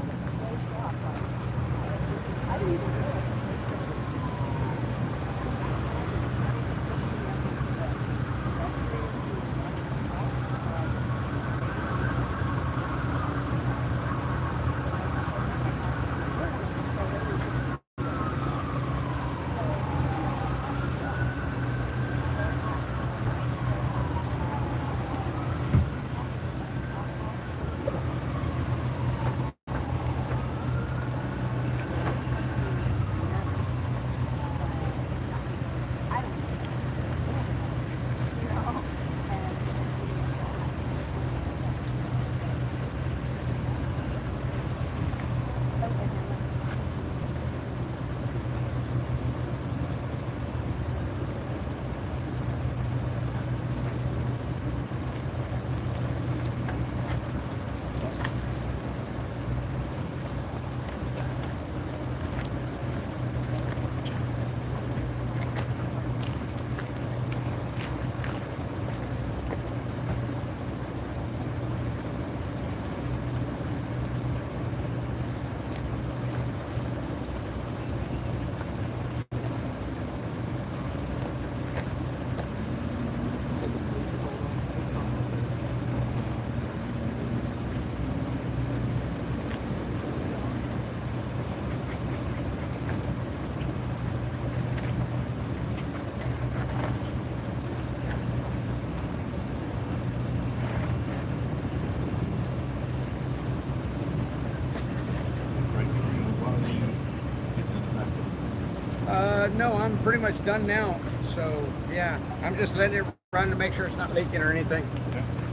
No, I'm pretty much done now. So, yeah, I'm just letting it run to make sure it's not leaking or anything.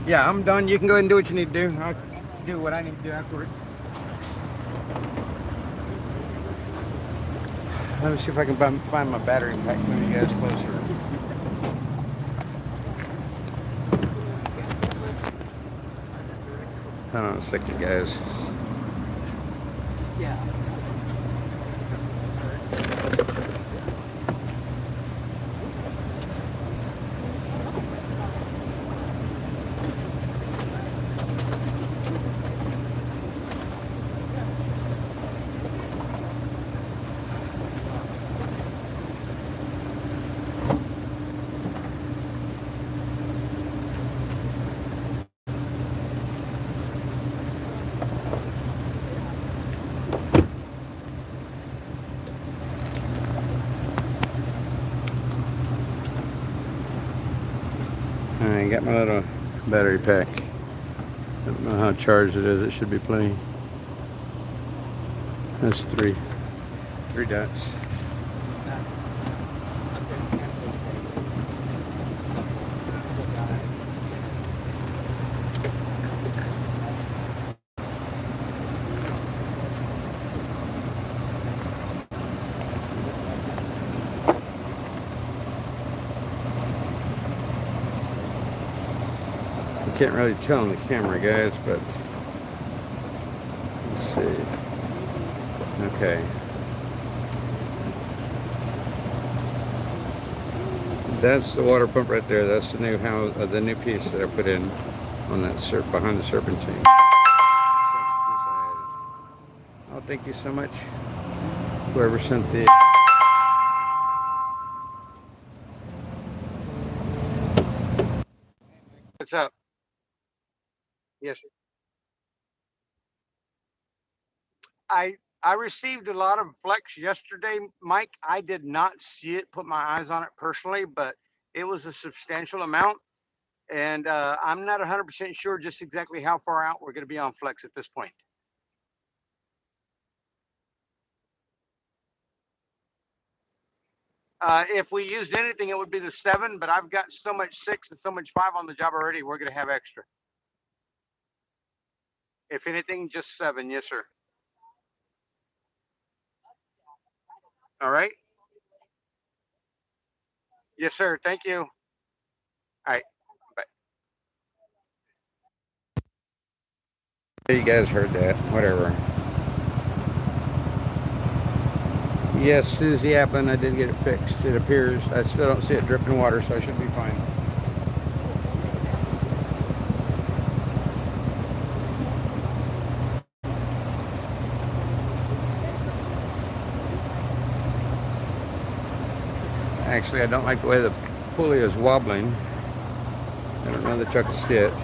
Yeah, I'm done. You can go ahead and do what you need to do. I'll do what I need to do afterwards. Let me see if I can find my battery pack. Move you guys closer. Hold on a second, guys. Yeah. I got my little battery pack. Don't know how charged it is. It should be plenty. That's 3. 3 dots. You can't really tell on the camera, guys, but let's see. Okay. That's the water pump right there. That's the new house, the new piece that I put in on that behind the serpentine. So that's the piece I added. Oh, thank you so much, whoever sent the. What's up? Yes, sir. I received a lot of flex yesterday, Mike. I did not see it, put my eyes on it personally, but it was a substantial amount. And I'm not 100% sure just exactly how far out we're going to be on flex at this point. If we used anything, it would be the 7, but I've got so much 6 and so much 5 on the job already. We're going to have extra. If anything, just 7. Yes, sir. All right. Yes, sir. Thank you. All right. Bye. You guys heard that. Whatever. Yes, Susie Applin, I did get it fixed. It appears. I still don't see it dripping water, so I should be fine. Actually, I don't like the way the pulley is wobbling. I don't know that y'all can see it.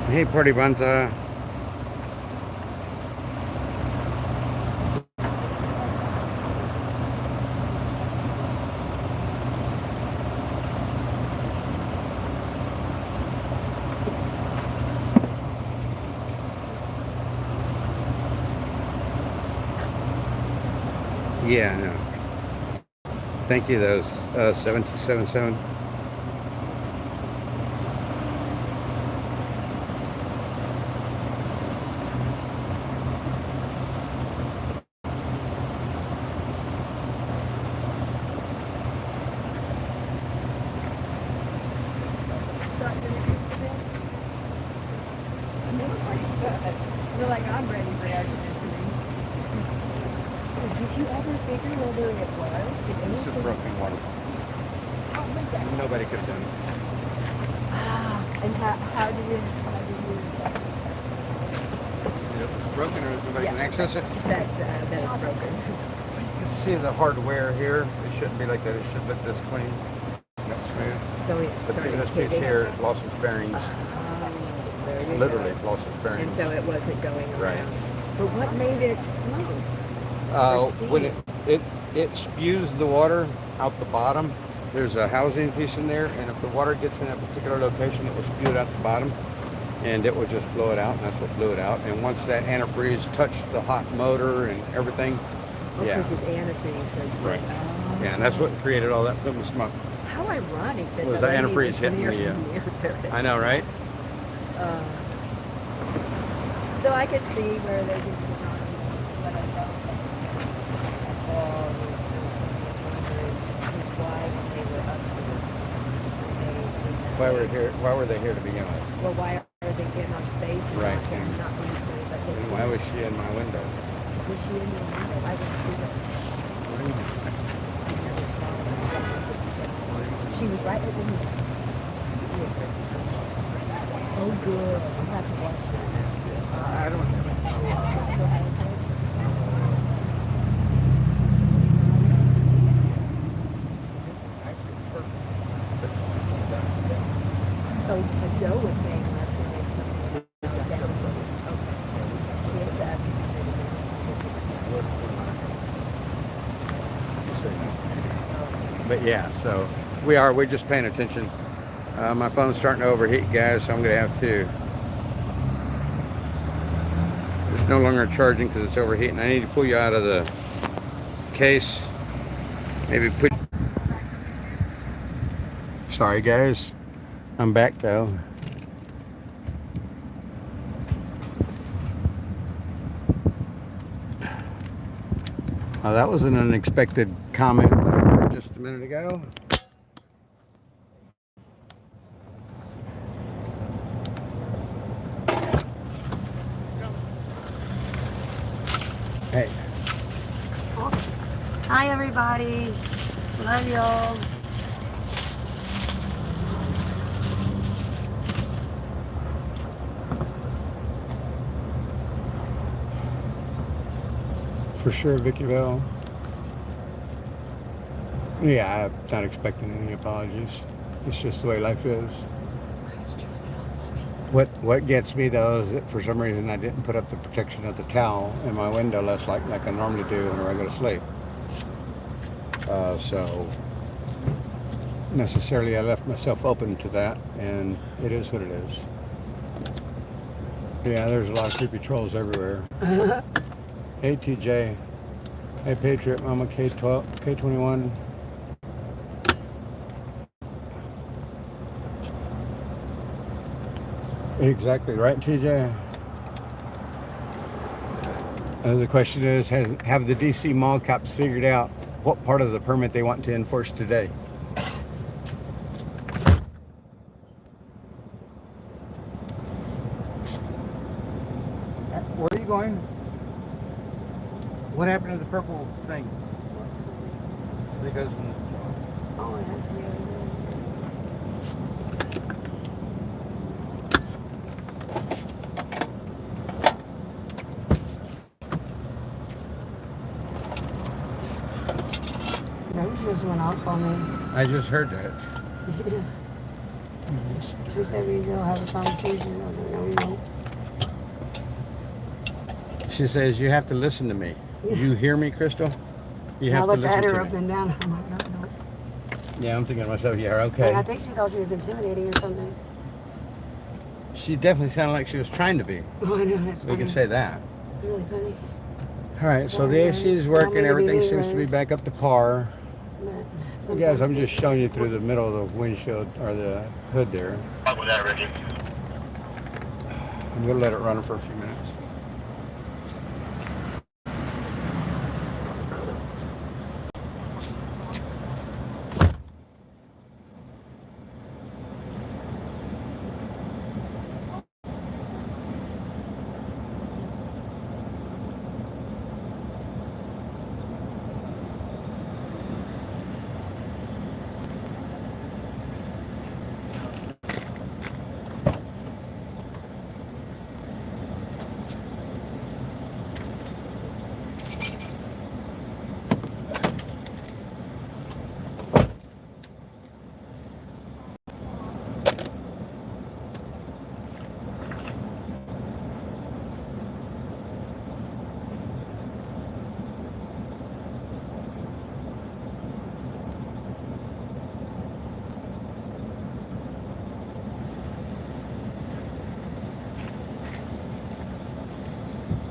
Hey, Party Banza. Yeah, I know. Thank you, those 7277. You're like, I'm ready for air conditioning. Did you ever figure whether it was? It's a broken water pump. Oh my God. Nobody could have done it. And how do you It was broken or nobody can access it. that is broken? You can see the hardware here. It shouldn't be like that. It should look this clean. Not smooth. So But see this piece here, it lost its bearings. Literally lost its bearings. And so it wasn't going around. Right. But what made it smooth? When it spews the water out the bottom, there's a housing piece in there, and if the water gets in that particular location, it will spew it out the bottom, and it will just blow it out, and that's what blew it out. And once that antifreeze touched the hot motor and everything, yeah. Because it's antifreeze. So Right. Yeah, and that's what created all that plume of smoke. How ironic that Was the the lady antifreeze was hitting near the, some near I know, right? so I could see where they did the but I felt why when they were up here, Why were they here to begin with? well, why are they getting on space and Right. not going to but they, And why was she in my window? was she in your window? I didn't see her. I never saw her. She was right over here. Oh, good. I'll have to watch that. I don't know. Oh, Joe was saying last night something about down. Okay. He had to ask me. You say no. But yeah, so we're just paying attention. My phone's starting to overheat, guys, so I'm gonna have to. It's no longer charging because it's overheating. I need to pull you out of the case. Maybe put. Sorry, guys. I'm back though. Oh, that was an unexpected comment just a minute ago. Hey. Awesome. Hi, everybody. Love y'all. For sure, Vicky Bell. Yeah, I'm not expecting any apologies. It's just the way life is. What gets me though is that for some reason I didn't put up the protection of the towel in my window less like I normally do when I go to sleep. So necessarily I left myself open to that, and it is what it is. Yeah, there's a lot of creepy trolls everywhere. Hey TJ. Hey Patriot Mama K12 K21. Exactly right, TJ. The question is, have the DC mall cops figured out what part of the permit they want to enforce today? Where are you going? What happened to the purple thing? Because Oh, that's the other way. Rose just went off on me. I just heard that. She said we go have a conversation. I was like, no, we won't. She says, you have to listen to me. You hear me, Crystal? You have I to looked at listen her to up me. and down. I'm like, no, no. Yeah, I'm thinking to myself, yeah, okay. I think she thought she was intimidating or something. She definitely sounded like she was trying to be. Oh, I know. That's We funny. can say that. It's really funny. All right, so Sorry, the guys. AC is I don't working. mean to be Everything mean, seems to be Rose. back up to par. But Guys, sometimes I'm just showing you through the middle of the windshield or the hood there. Talk with that, Ricky. I'm gonna let it run for a few minutes.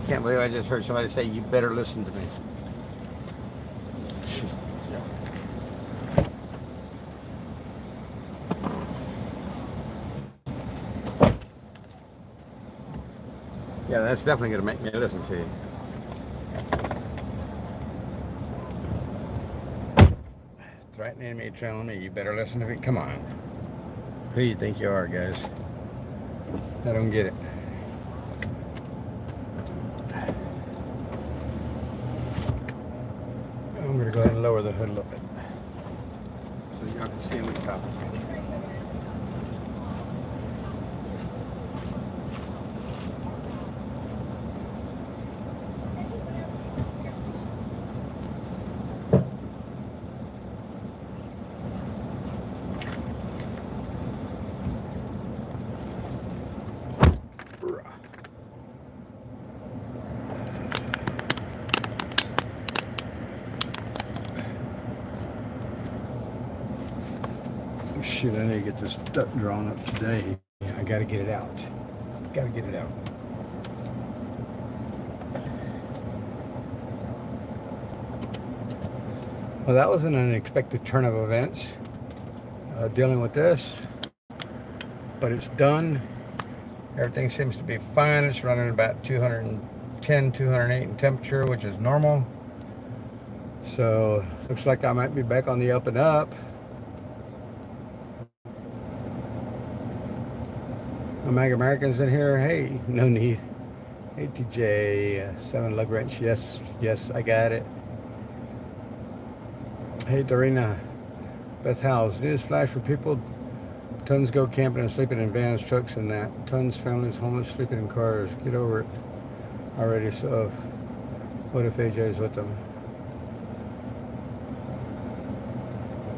Can't believe I just heard somebody say, you better listen to me. Yeah, that's definitely going to make me listen to you. Threatening me, telling me, you better listen to me. Come on. Who do you think you are, guys? I don't get it. I'm going to go ahead and lower the hood a little bit so y'all can see on the top. Shoot, I need to get this duck drawn up today. I gotta get it out. Gotta get it out. Well, that was an unexpected turn of events, dealing with this, but it's done. Everything seems to be fine. It's running about 210, 208 in temperature, which is normal. So, looks like I might be back on the up and up. Mag Americans in here. Hey, no need. Hey, TJ, 7 lug wrench. Yes, I got it. Hey, Dorina. Beth House. News flash for people. Tons go camping and sleeping in vans, trucks, and that. Tons families homeless sleeping in cars. Get over it already. So, what if AJ's with them?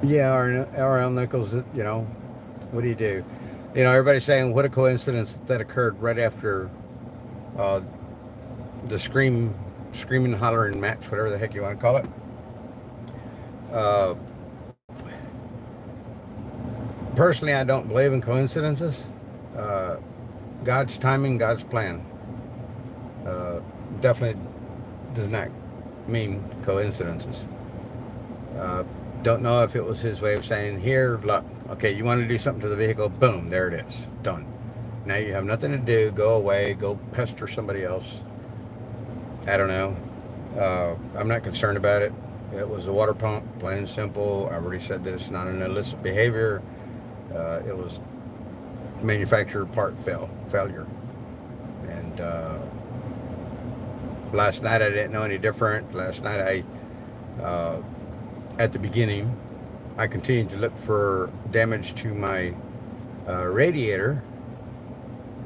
Yeah, R.L. Nichols, you know, what do you do? You know, everybody's saying, what a coincidence that occurred right after the screaming, hollering match, whatever the heck you want to call it. Personally, I don't believe in coincidences. God's timing, God's plan. Definitely does not mean coincidences. Don't know if it was his way of saying, here, look, okay, you want to do something to the vehicle, boom, there it is, done. Now you have nothing to do, go away, go pester somebody else. I don't know. I'm not concerned about it. It was a water pump, plain and simple. I already said that it's not an illicit behavior. It was manufacturer part failure. And last night I didn't know any different. Last night at the beginning, I continued to look for damage to my radiator,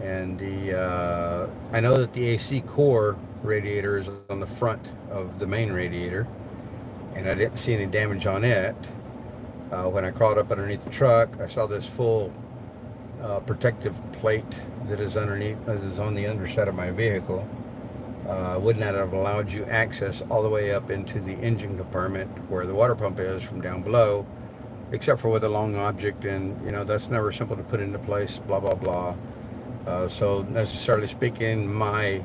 and I know that the AC core radiator is on the front of the main radiator, and I didn't see any damage on it. When I crawled up underneath the truck, I saw this full protective plate that is underneath, that is on the underside of my vehicle. Would not have allowed you access all the way up into the engine compartment where the water pump is from down below, except for with a long object, and you know that's never simple to put into place, blah blah blah. So necessarily speaking, my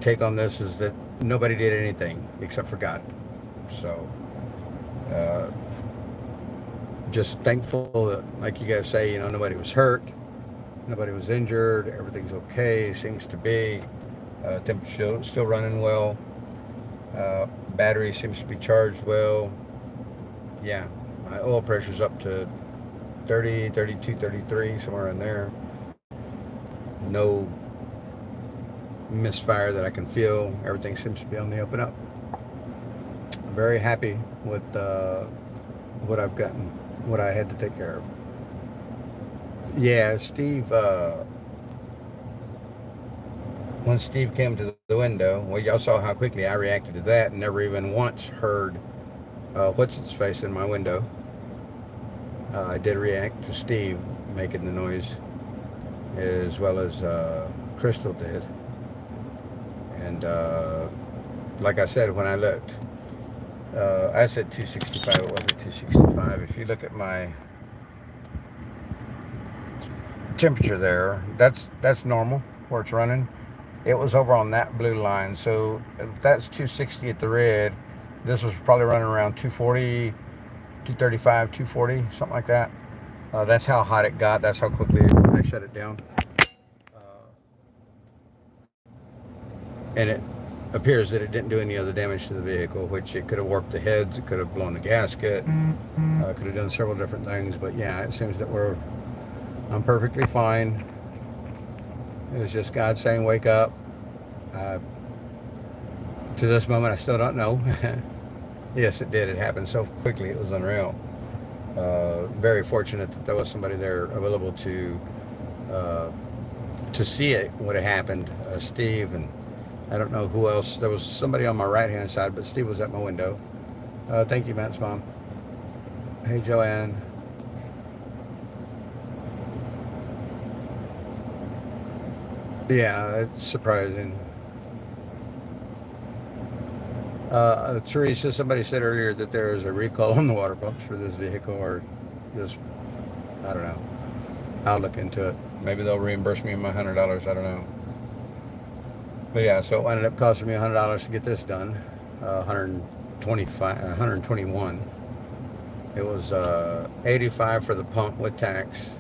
take on this is that nobody did anything except for God. So just thankful that, like you guys say, you know, nobody was hurt, nobody was injured, everything's okay, seems to be. Temperature still running well. Battery seems to be charged well. Yeah, my oil pressure's up to 30, 32, 33, somewhere in there. No misfire that I can feel. Everything seems to be on the up and up. I'm very happy with what I've gotten, what I had to take care of. Yeah, Steve, when Steve came to the window, well, y'all saw how quickly I reacted to that and never even once heard what's its face in my window. I did react to Steve making the noise as well as Crystal did. And like I said, when I looked, I said 265, it wasn't 265. If you look at my temperature there, that's normal where it's running. It was over on that blue line, so if that's 260 at the red, this was probably running around 240, 235, 240, something like that. That's how hot it got. That's how quickly I shut it down. And it appears that it didn't do any other damage to the vehicle, which it could have warped the heads, it could have blown the gasket, could have done several different things. But yeah, it seems that I'm perfectly fine. It was just God saying, wake up. To this moment, I still don't know. Yes, it did. It happened so quickly. It was unreal. Very fortunate that there was somebody there available to see it, what had happened. Steve, and I don't know who else. There was somebody on my right-hand side, but Steve was at my window. Thank you, Matt's mom. Hey, Joanne. Yeah, it's surprising. Teresa, somebody said earlier that there is a recall on the water pumps for this vehicle, or just, I don't know. I'll look into it. Maybe they'll reimburse me my $100. I don't know. But yeah, so it ended up costing me $100 to get this done. 121. It was 85 for the pump with tax.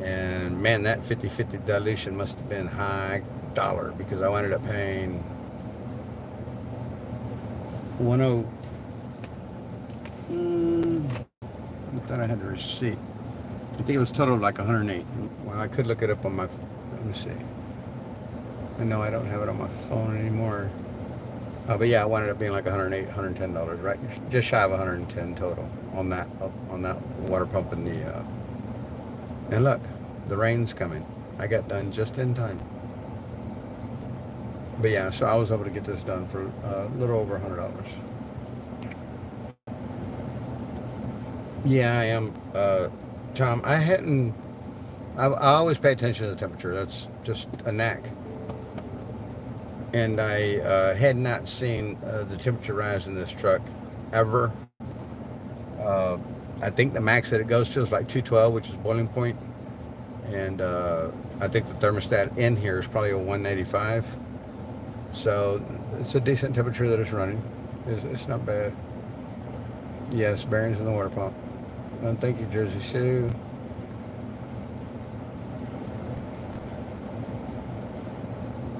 And man, that 50-50 dilution must have been high dollar, because I ended up paying 10. I thought I had the receipt. I think it was total of like 108. Well, I could look it up on my. Let me see. I know I don't have it on my phone anymore. But yeah, it ended up being like 108, $110, right? Just shy of 110 total on that water pump in the. And look, the rain's coming. I got done just in time. But yeah, so I was able to get this done for a little over $100. Yeah, I am, Tom. I always pay attention to the temperature. That's just a knack. And I had not seen the temperature rise in this truck ever. I think the max that it goes to is like 212, which is boiling point. And I think the thermostat in here is probably a 185. So it's a decent temperature that it's running. It's not bad. Yes, bearings in the water pump. And thank you, Jersey Sue.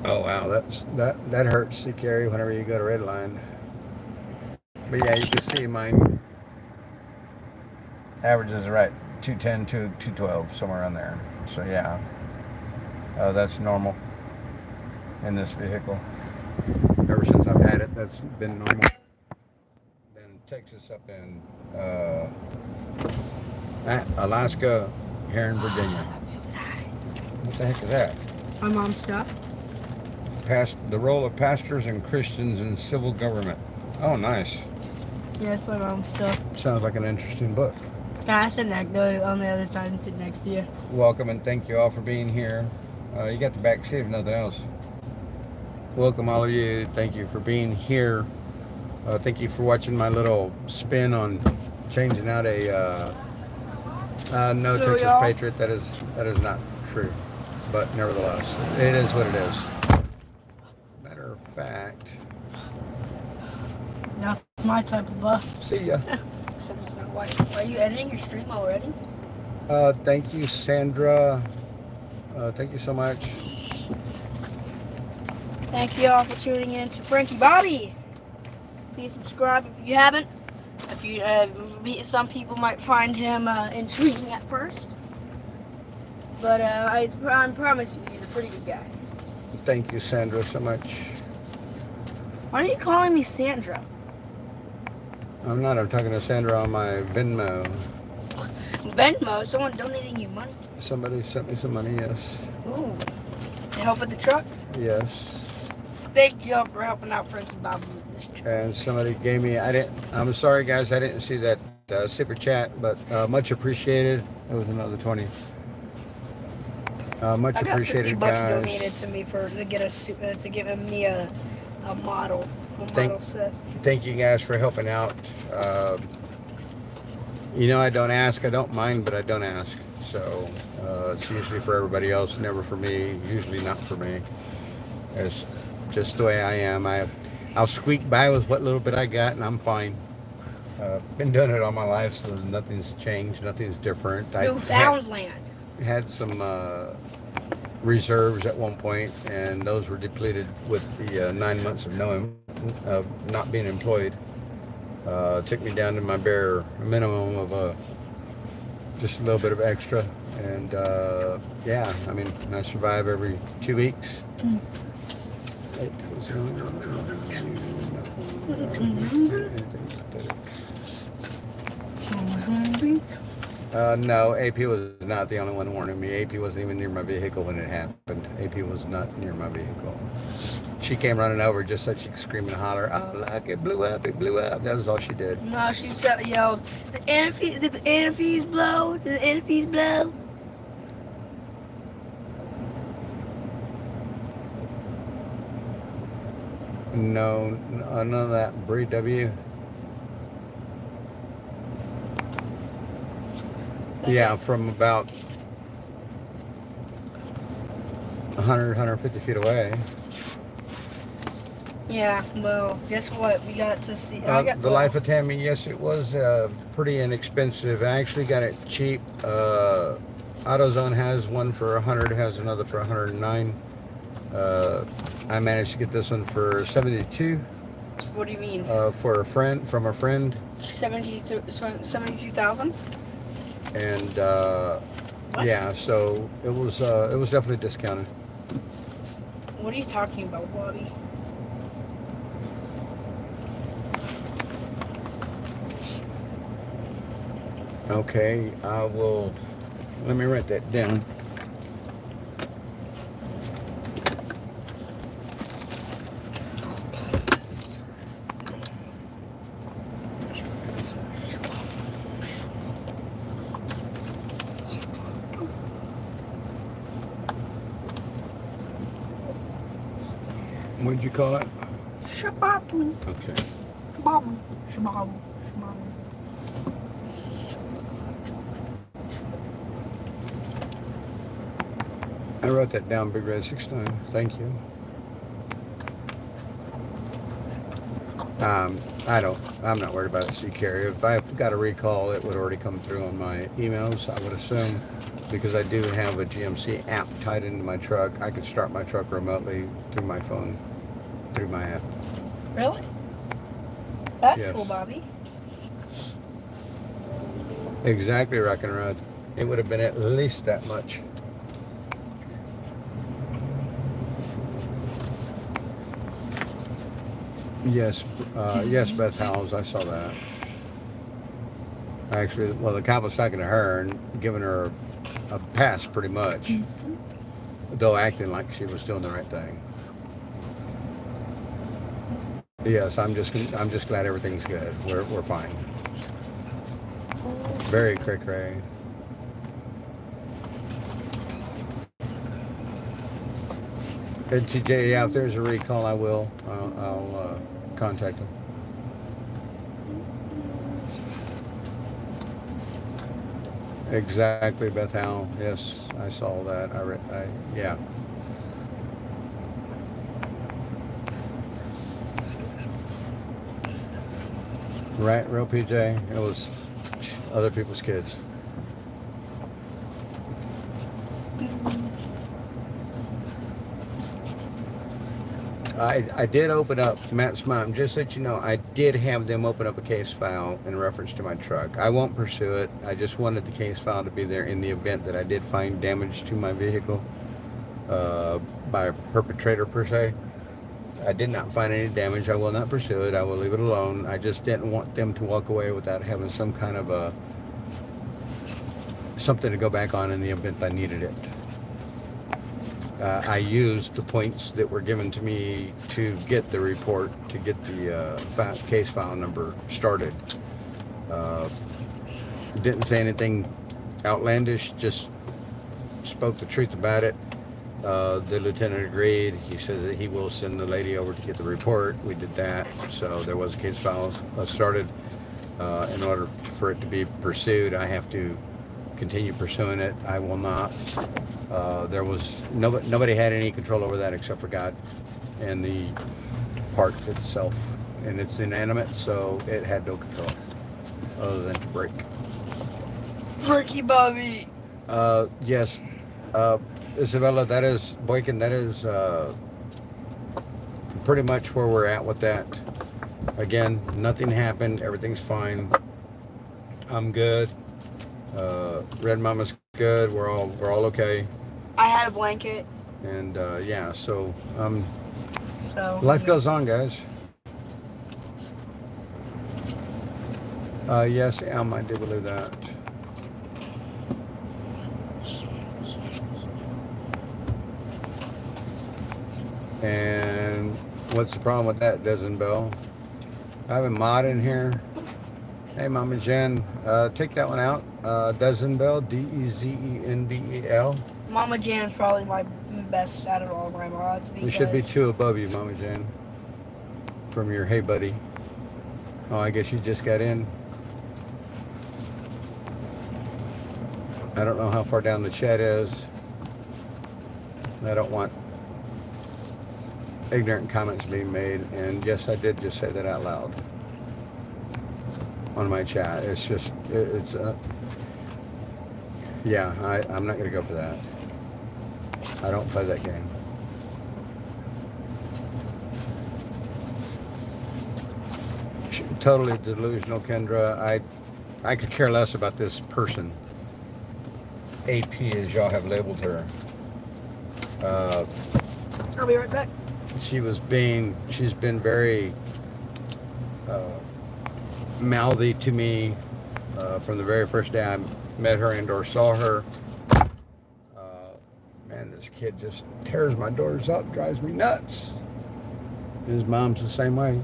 Oh wow, that hurts, see, Carrie, whenever you go to red line. But yeah, you can see mine averages are right 210 to 212, somewhere around there. So yeah, that's normal in this vehicle. Ever since I've had it, that's been normal. Then Texas, up in Alaska, here in Virginia. What the heck is that? My mom's stuff. The role of pastors and Christians in civil government. Oh, nice. Yeah, it's my mom's stuff. Sounds like an interesting book. Yeah, I sit next on the other side and sit next to you. Welcome, and thank you all for being here. You got the back seat if nothing else. Welcome all of you. Thank you for being here. Thank you for watching my little spin on changing out a no Hello, Texas y'all. Patriot. That is not true, but nevertheless, it is what it is. Matter of fact, That's my type of bus. see ya. Except it's not white. Are you editing your stream already? Thank you, Sandra. Thank you so much. Thank you all for tuning in to Frankie Bobby. Please subscribe if you haven't. If you, some people might find him intriguing at first, but I promise you, he's a pretty good guy. Thank you, Sandra, so much. Why are you calling me Sandra? I'm not. I'm talking to Sandra on my Venmo. Venmo? Someone donating you money? Somebody sent me some money, yes. Ooh. To help with the truck? Yes. Thank you all for helping out Frankie Bobby with this truck. And somebody gave me, I'm sorry guys, I didn't see that super chat, but much appreciated. It was another 20. Much I got appreciated, 50 bucks guys. donated to me to give me a model set. Thank you guys for helping out. You know, I don't ask, I don't mind, but I don't ask. So it's usually for everybody else, never for me, usually not for me. It's just the way I am. I'll squeak by with what little bit I got, and I'm fine. Been doing it all my life, so nothing's changed, nothing's different. Newfoundland. I had some reserves at one point, and those were depleted with the 9 months of not being employed. Took me down to my bare minimum of just a little bit of extra, and yeah, I mean, I survive every 2 weeks. No, AP was not the only one warning me. AP wasn't even near my vehicle when it happened. AP was not near my vehicle. She came running over just so she could scream and holler, "Oh, look, it blew up, it blew up." That was all she did. No, she yelled, did the antifreeze blow? Did the antifreeze blow? No, none of that. Bree W. Yeah, from about 100, 150 feet away. Yeah, well, guess what? We got to see. The Life of Tammy, yes, it was pretty inexpensive. I actually got it cheap. AutoZone has one for 100, has another for 109. I managed to get this one for 72. What do you mean? For a friend, from a friend. 72,000? And What? yeah, so it was definitely discounted. What are you talking about, Bobby? Okay, I will. Let me write that down. What'd you call it? Shababu. Okay. Shababu. Shababu. Shababu. I wrote that down, Big Red 6 times. Thank you. I'm not worried about it, sea carrier. If I've got a recall, it would already come through on my emails, I would assume, because I do have a GMC app tied into my truck. I could start my truck remotely through my phone, through my app. Really? That's Yes. cool, Bobby. Exactly, Rockin' Rod. It would have been at least that much. Yes, yes, Beth Howells, I saw that. Actually, well, the cop was talking to her and giving her a pass pretty much, though acting like she was doing the right thing. Yes, I'm just glad everything's good. We're fine. Very cray-cray. And TJ, yeah, if there's a recall, I will. I'll contact him. Exactly, Beth Howell. Yes, I saw that. Yeah. Right, real PJ. It was other people's kids. I did open up, Matt's mom, just so you know, I did have them open up a case file in reference to my truck. I won't pursue it. I just wanted the case file to be there in the event that I did find damage to my vehicle by a perpetrator per se. I did not find any damage. I will not pursue it. I will leave it alone. I just didn't want them to walk away without having some kind of something to go back on in the event I needed it. I used the points that were given to me to get the report, to get the case file number started. Didn't say anything outlandish, just spoke the truth about it. The lieutenant agreed. He said that he will send the lady over to get the report. We did that, so there was a case file started. In order for it to be pursued, I have to continue pursuing it. I will not. There was nobody had any control over that except for God and the part itself, and it's inanimate, so it had no control other than to break. Freaky Bobby. Yes, Isabella, that is Boykin. That is pretty much where we're at with that. Again, nothing happened. Everything's fine. I'm good. Red Mama's good. We're all okay. I had a blanket. And yeah, so Life goes on, guys. Yes, I do believe that. And what's the problem with that, Dozen Bell? I have a mod in here. Hey, Mama Jen, take that one out. Dozen Bell, Dezenbel. Mama Jan's probably my best out of all my mods. We should be 2 above you, Mama Jen. From your hey buddy. Oh, I guess you just got in. I don't know how far down the shed is. I don't want ignorant comments being made, and yes, I did just say that out loud on my chat. It's just, yeah, I'm not gonna go for that. I don't play that game. Totally delusional, Kendra. I could care less about this person. AP, as y'all have labeled her. I'll be right back. She's been very mouthy to me from the very first day I met her and or saw her. Man, this kid just tears my doors up, drives me nuts. His mom's the same way.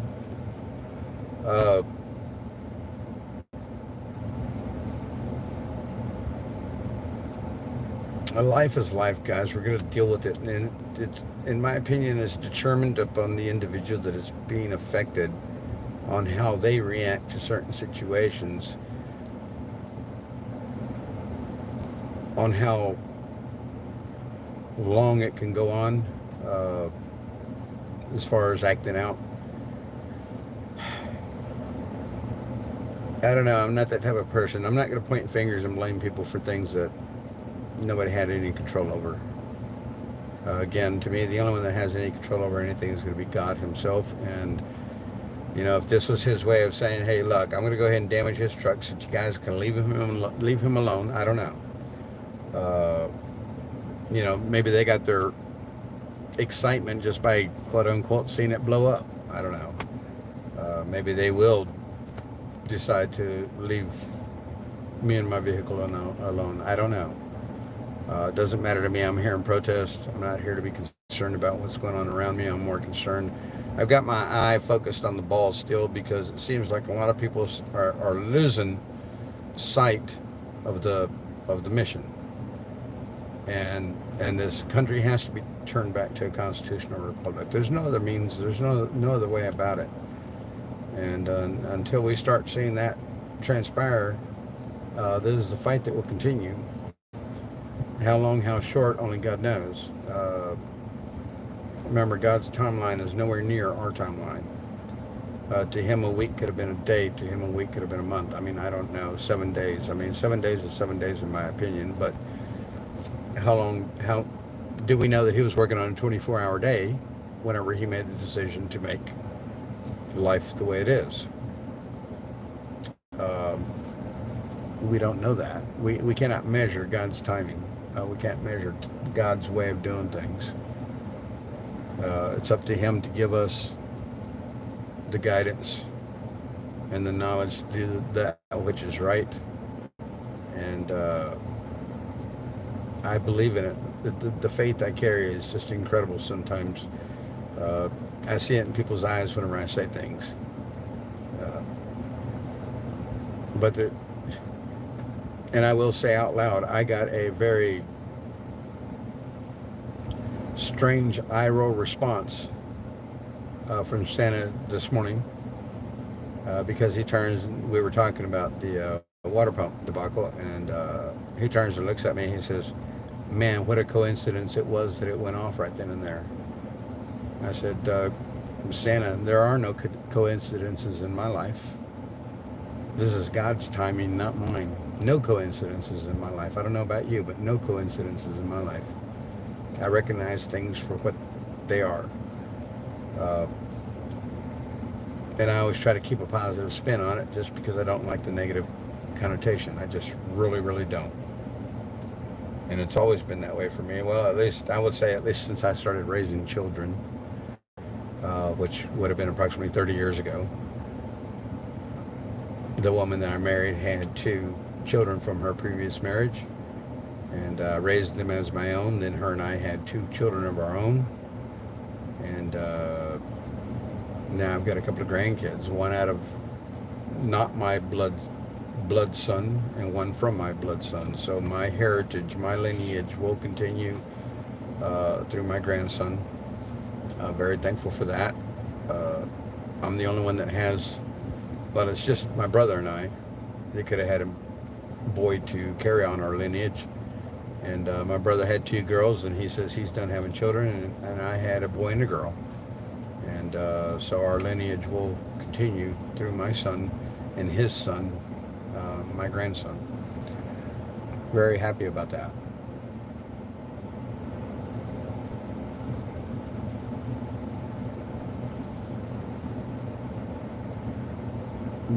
Life is life, guys. We're going to deal with it, and it's, in my opinion, is determined upon the individual that is being affected, on how they react to certain situations, on how long it can go on, as far as acting out. I don't know. I'm not that type of person. I'm not going to point fingers and blame people for things that nobody had any control over. Again, to me, the only one that has any control over anything is going to be God himself. And, you know, if this was his way of saying, hey, look, I'm going to go ahead and damage his truck so you guys can leave him alone, I don't know. You know, maybe they got their excitement just by, quote unquote, seeing it blow up. I don't know. Maybe they will decide to leave me and my vehicle alone. I don't know. It doesn't matter to me. I'm here in protest. I'm not here to be concerned about what's going on around me. I'm more concerned. I've got my eye focused on the ball still, because it seems like a lot of people are losing sight of the mission. And this country has to be turned back to a constitutional republic. There's no other means. There's no other way about it. And until we start seeing that transpire, this is a fight that will continue. How long, how short, only God knows. Remember, God's timeline is nowhere near our timeline. To him, a week could have been a day. To him, a week could have been a month. I mean, I don't know. 7 days. I mean, 7 days is 7 days in my opinion. But how do we know that he was working on a 24-hour day whenever he made the decision to make life the way it is? We don't know that. We cannot measure God's timing. We can't measure God's way of doing things. It's up to him to give us the guidance and the knowledge to do that which is right. And I believe in it. The faith I carry is just incredible sometimes. I see it in people's eyes whenever I say things. And I will say out loud, I got a very strange eye roll response from Santa this morning, because we were talking about the water pump debacle, and he turns and looks at me and he says, man, what a coincidence it was that it went off right then and there. I said, Santa, there are no coincidences in my life. This is God's timing, not mine. No coincidences in my life. I don't know about you, but no coincidences in my life. I recognize things for what they are. And I always try to keep a positive spin on it, just because I don't like the negative connotation. I just really, really don't. And it's always been that way for me. Well, at least I would say, at least since I started raising children, which would have been approximately 30 years ago. The woman that I married had 2 children from her previous marriage, and raised them as my own. Then her and I had 2 children of our own, and now I've got a couple of grandkids, one out of not my blood son and one from my blood son. So my heritage, my lineage will continue through my grandson. Very thankful for that. I'm the only one that has, well, it's just my brother and I. They could have had boy to carry on our lineage. And my brother had 2 girls, and he says he's done having children, and I had a boy and a girl. And so our lineage will continue through my son and his son, my grandson. Very happy about that.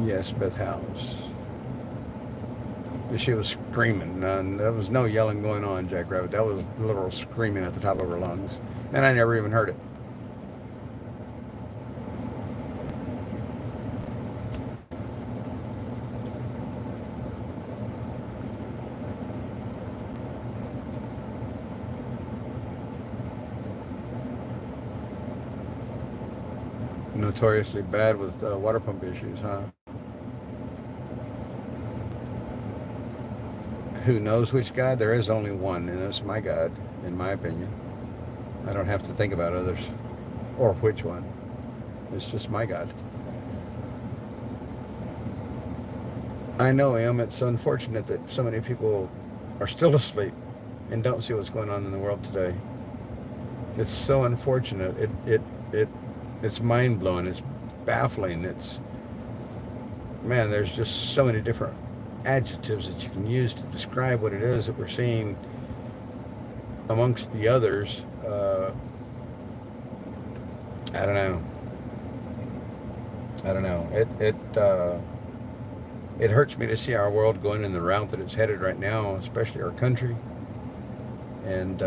Yes, Beth House. She was screaming, and there was no yelling going on, Jackrabbit. That was literal screaming at the top of her lungs, and I never even heard it. Notoriously bad with water pump issues, huh? Who knows which God? There is only one, and that's my God, in my opinion. I don't have to think about others or which one. It's just my God. I know him. It's unfortunate that so many people are still asleep and don't see what's going on in the world today. It's so unfortunate. It's mind-blowing. It's baffling. Man, there's just so many different adjectives that you can use to describe what it is that we're seeing amongst the others. I don't know. It hurts me to see our world going in the route that it's headed right now, especially our country. And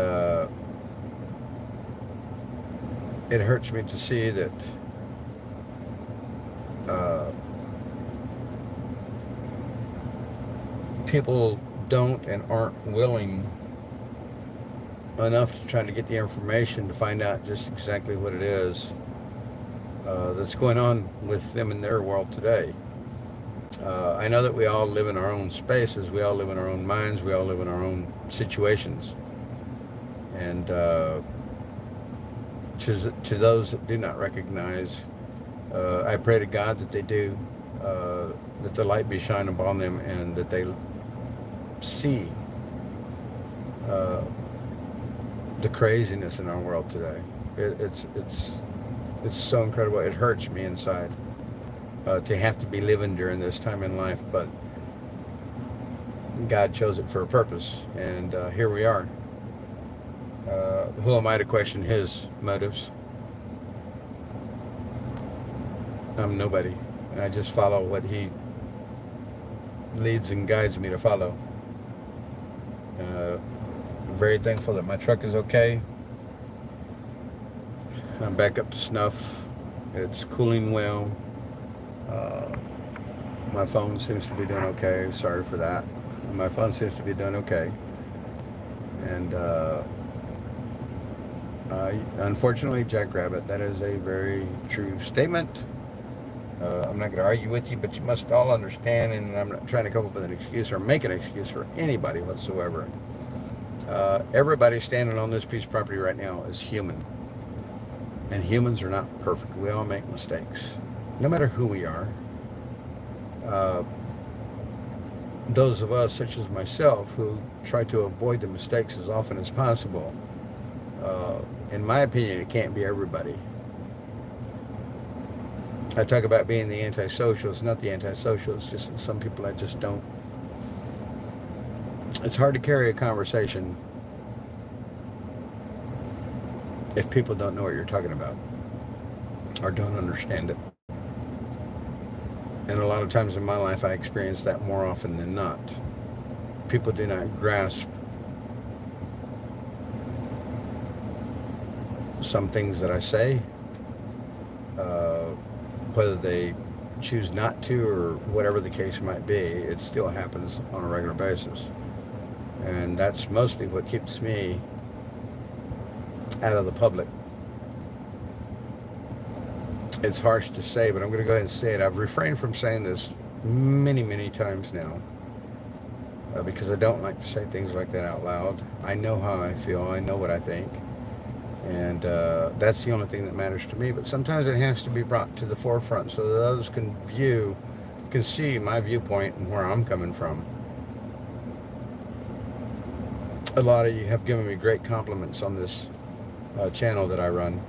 it hurts me to see that people don't and aren't willing enough to try to get the information to find out just exactly what it is that's going on with them in their world today. I know that we all live in our own spaces, we all live in our own minds, we all live in our own situations. And to those that do not recognize, I pray to God that they do, that the light be shined upon them, and that they see the craziness in our world today. It's so incredible. It hurts me inside to have to be living during this time in life, but God chose it for a purpose, and here we are. Who am I to question his motives? I'm nobody. I just follow what he leads and guides me to follow. Very thankful that my truck is okay. I'm back up to snuff. It's cooling well. My phone seems to be doing okay. Sorry for that. My phone seems to be doing okay. And unfortunately, Jackrabbit, that is a very true statement. I'm not going to argue with you, but you must all understand, and I'm not trying to come up with an excuse or make an excuse for anybody whatsoever. Everybody standing on this piece of property right now is human. And humans are not perfect. We all make mistakes, no matter who we are. Those of us, such as myself, who try to avoid the mistakes as often as possible, in my opinion, it can't be everybody. I talk about being the antisocial. It's not the antisocial. It's just that some people I just don't. It's hard to carry a conversation if people don't know what you're talking about or don't understand it. And a lot of times in my life, I experience that more often than not. People do not grasp some things that I say, whether they choose not to or whatever the case might be. It still happens on a regular basis. And that's mostly what keeps me out of the public. It's harsh to say, but I'm going to go ahead and say it. I've refrained from saying this many, many times now because I don't like to say things like that out loud. I know how I feel. I know what I think. And that's the only thing that matters to me. But sometimes it has to be brought to the forefront so that others can see my viewpoint and where I'm coming from. A lot of you have given me great compliments on this channel that I run,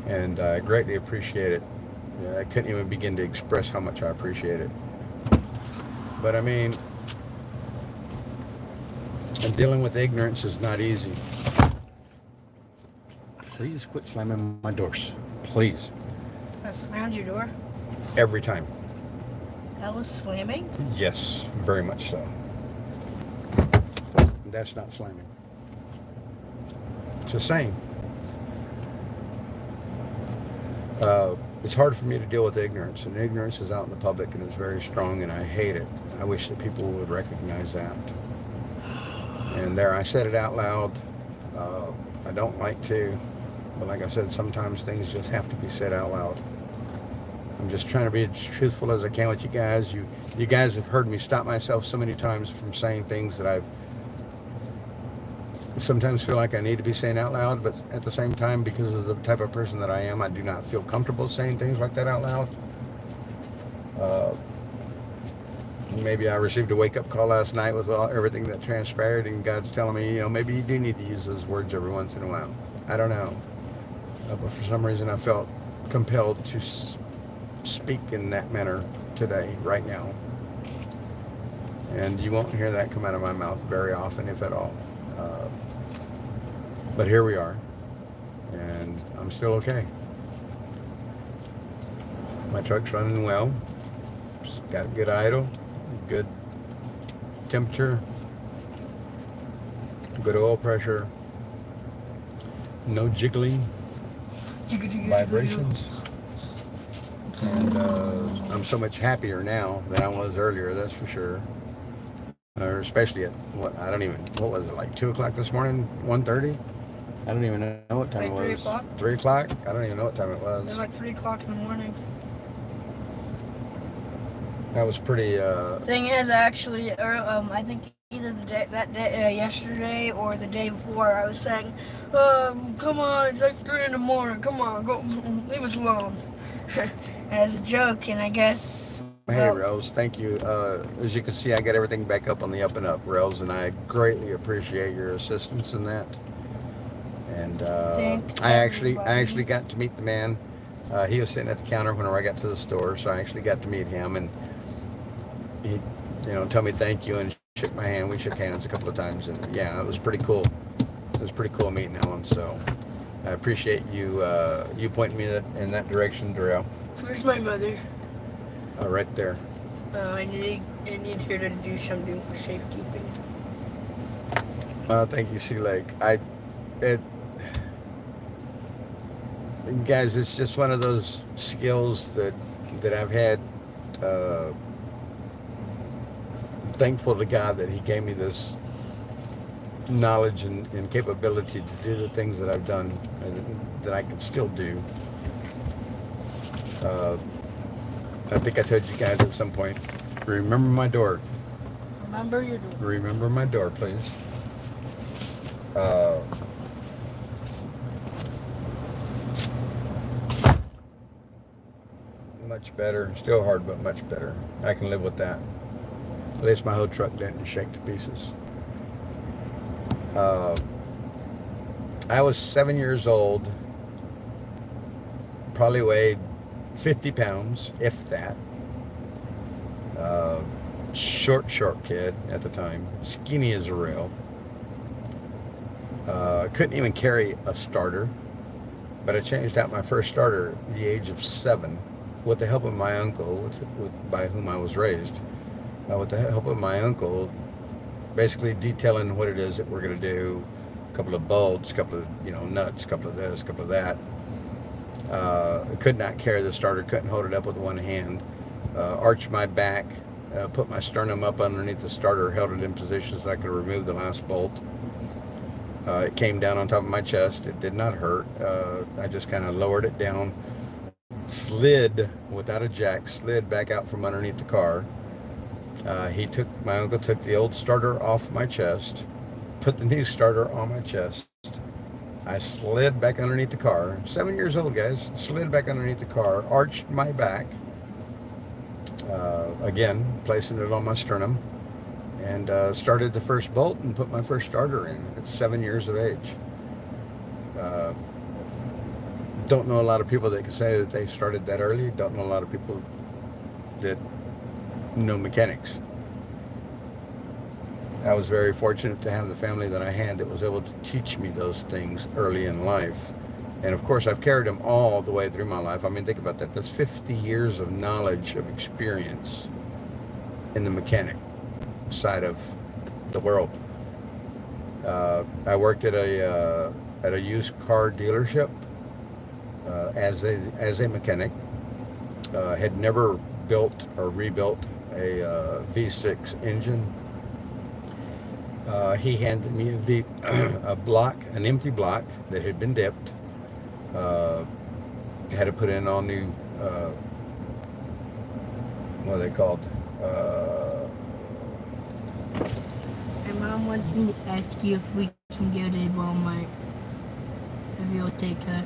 and I greatly appreciate it. Yeah, I couldn't even begin to express how much I appreciate it. But I mean, and dealing with ignorance is not easy. Please quit slamming my doors. Please. That slammed your door? Every time. That was slamming? Yes, very much so. That's not slamming. It's a saying. It's hard for me to deal with ignorance, and ignorance is out in the public and it's very strong, and I hate it. I wish that people would recognize that. And there, I said it out loud. I don't like to, but like I said, sometimes things just have to be said out loud. I'm just trying to be as truthful as I can with you guys. You guys have heard me stop myself so many times from saying things that I've sometimes feel like I need to be saying out loud, but at the same time, because of the type of person that I am, I do not feel comfortable saying things like that out loud. Maybe I received a wake-up call last night with everything that transpired, and God's telling me, you know, maybe you do need to use those words every once in a while. I don't know. But for some reason, I felt compelled to speak in that manner today, right now. And you won't hear that come out of my mouth very often, if at all. But here we are, and I'm still okay. My truck's running well. It's got a good idle, good temperature, good oil pressure, no jiggling vibrations. And I'm so much happier now than I was earlier, that's for sure. Or especially at what was it, like 2 o'clock this morning, 1:30? I don't even know what time Like it was. 3 o'clock? 3 o'clock? I don't even know what time it It was. was like 3 o'clock in the morning. That was pretty, Thing is, actually, I think either that day, yesterday or the day before, I was saying, come on, it's like 3 in the morning, come on, go, leave us alone. As a joke, and I guess... Hey, Rose, thank you. As you can see, I got everything back up on the up and up, Rose, and I greatly appreciate your assistance in that. And I actually got to meet the man. He was sitting at the counter whenever I got to the store, so I actually got to meet him, and he, told me thank you and shook my hand. We shook hands a couple of times, and yeah, it was pretty cool. It was pretty cool meeting Ellen. So I appreciate you you pointing me in that direction, Darrell. Where's my mother? Right there. I need her to do something for safekeeping. Thank you, Sea Lake. Guys, it's just one of those skills that I've had. Thankful to God that He gave me this knowledge and capability to do the things that I've done and that I can still do. I think I told you guys at some point, remember my door. Remember your door. Remember my door, please. Much better. Still hard, but much better. I can live with that. At least my whole truck didn't shake to pieces. I was 7 years old. Probably weighed 50 pounds, if that. Short kid at the time. Skinny as a rail. Couldn't even carry a starter. But I changed out my first starter at the age of 7 with the help of my uncle, by whom I was raised. With the help of my uncle, basically detailing what it is that we're going to do. A couple of bolts, a couple of nuts, a couple of this, a couple of that. I could not carry the starter, couldn't hold it up with one hand. Arched my back, put my sternum up underneath the starter, held it in position so I could remove the last bolt. It came down on top of my chest. It did not hurt. I just kind of lowered it down, slid without a jack, slid back out from underneath the car. My uncle took the old starter off my chest, put the new starter on my chest. I slid back underneath the car. 7 years old, guys. Slid back underneath the car, arched my back, again, placing it on my sternum, and started the first bolt and put my first starter in at 7 years of age. Don't know a lot of people that can say that they started that early. Don't know a lot of people that know mechanics. I was very fortunate to have the family that I had that was able to teach me those things early in life. And of course, I've carried them all the way through my life. I mean, think about that. That's 50 years of knowledge, of experience in the mechanic side of the world. I worked at a used car dealership as a mechanic. Had never built or rebuilt a V6 engine. He handed me an empty block that had been dipped. Had to put in all new, what are they called? My mom wants me to ask you if we can go to Walmart. If you'll take her.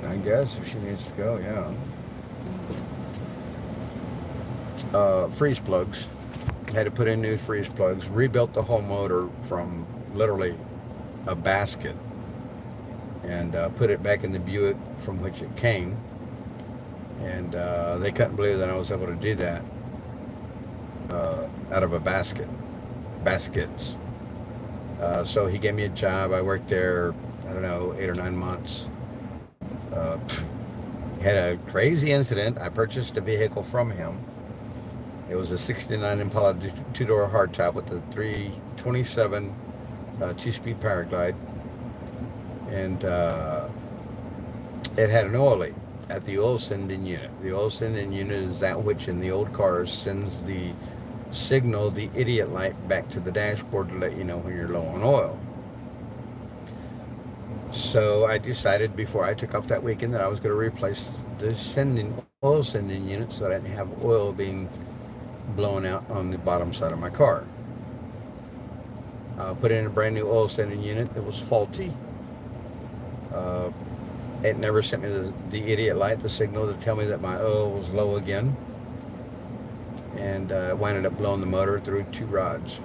I guess if she needs to go, yeah. Freeze plugs. Had to put in new freeze plugs. Rebuilt the whole motor from literally a basket, and put it back in the Buick from which it came. And they couldn't believe that I was able to do that out of a baskets. So he gave me a job. I worked there, I don't know, 8 or 9 months. Had a crazy incident. I purchased a vehicle from him. It was a 69 Impala two-door hardtop with a 327 two-speed power glide. And it had an oil leak at the oil sending unit. The oil sending unit is that which in the old cars sends the signal, the idiot light, back to the dashboard to let you know when you're low on oil. So I decided before I took off that weekend that I was going to replace the oil sending unit so that I didn't have oil being blown out on the bottom side of my car. Put in a brand new oil sending unit that was faulty. It never sent me the idiot light, the signal to tell me that my oil was low again. And winded up blowing the motor through 2 rods.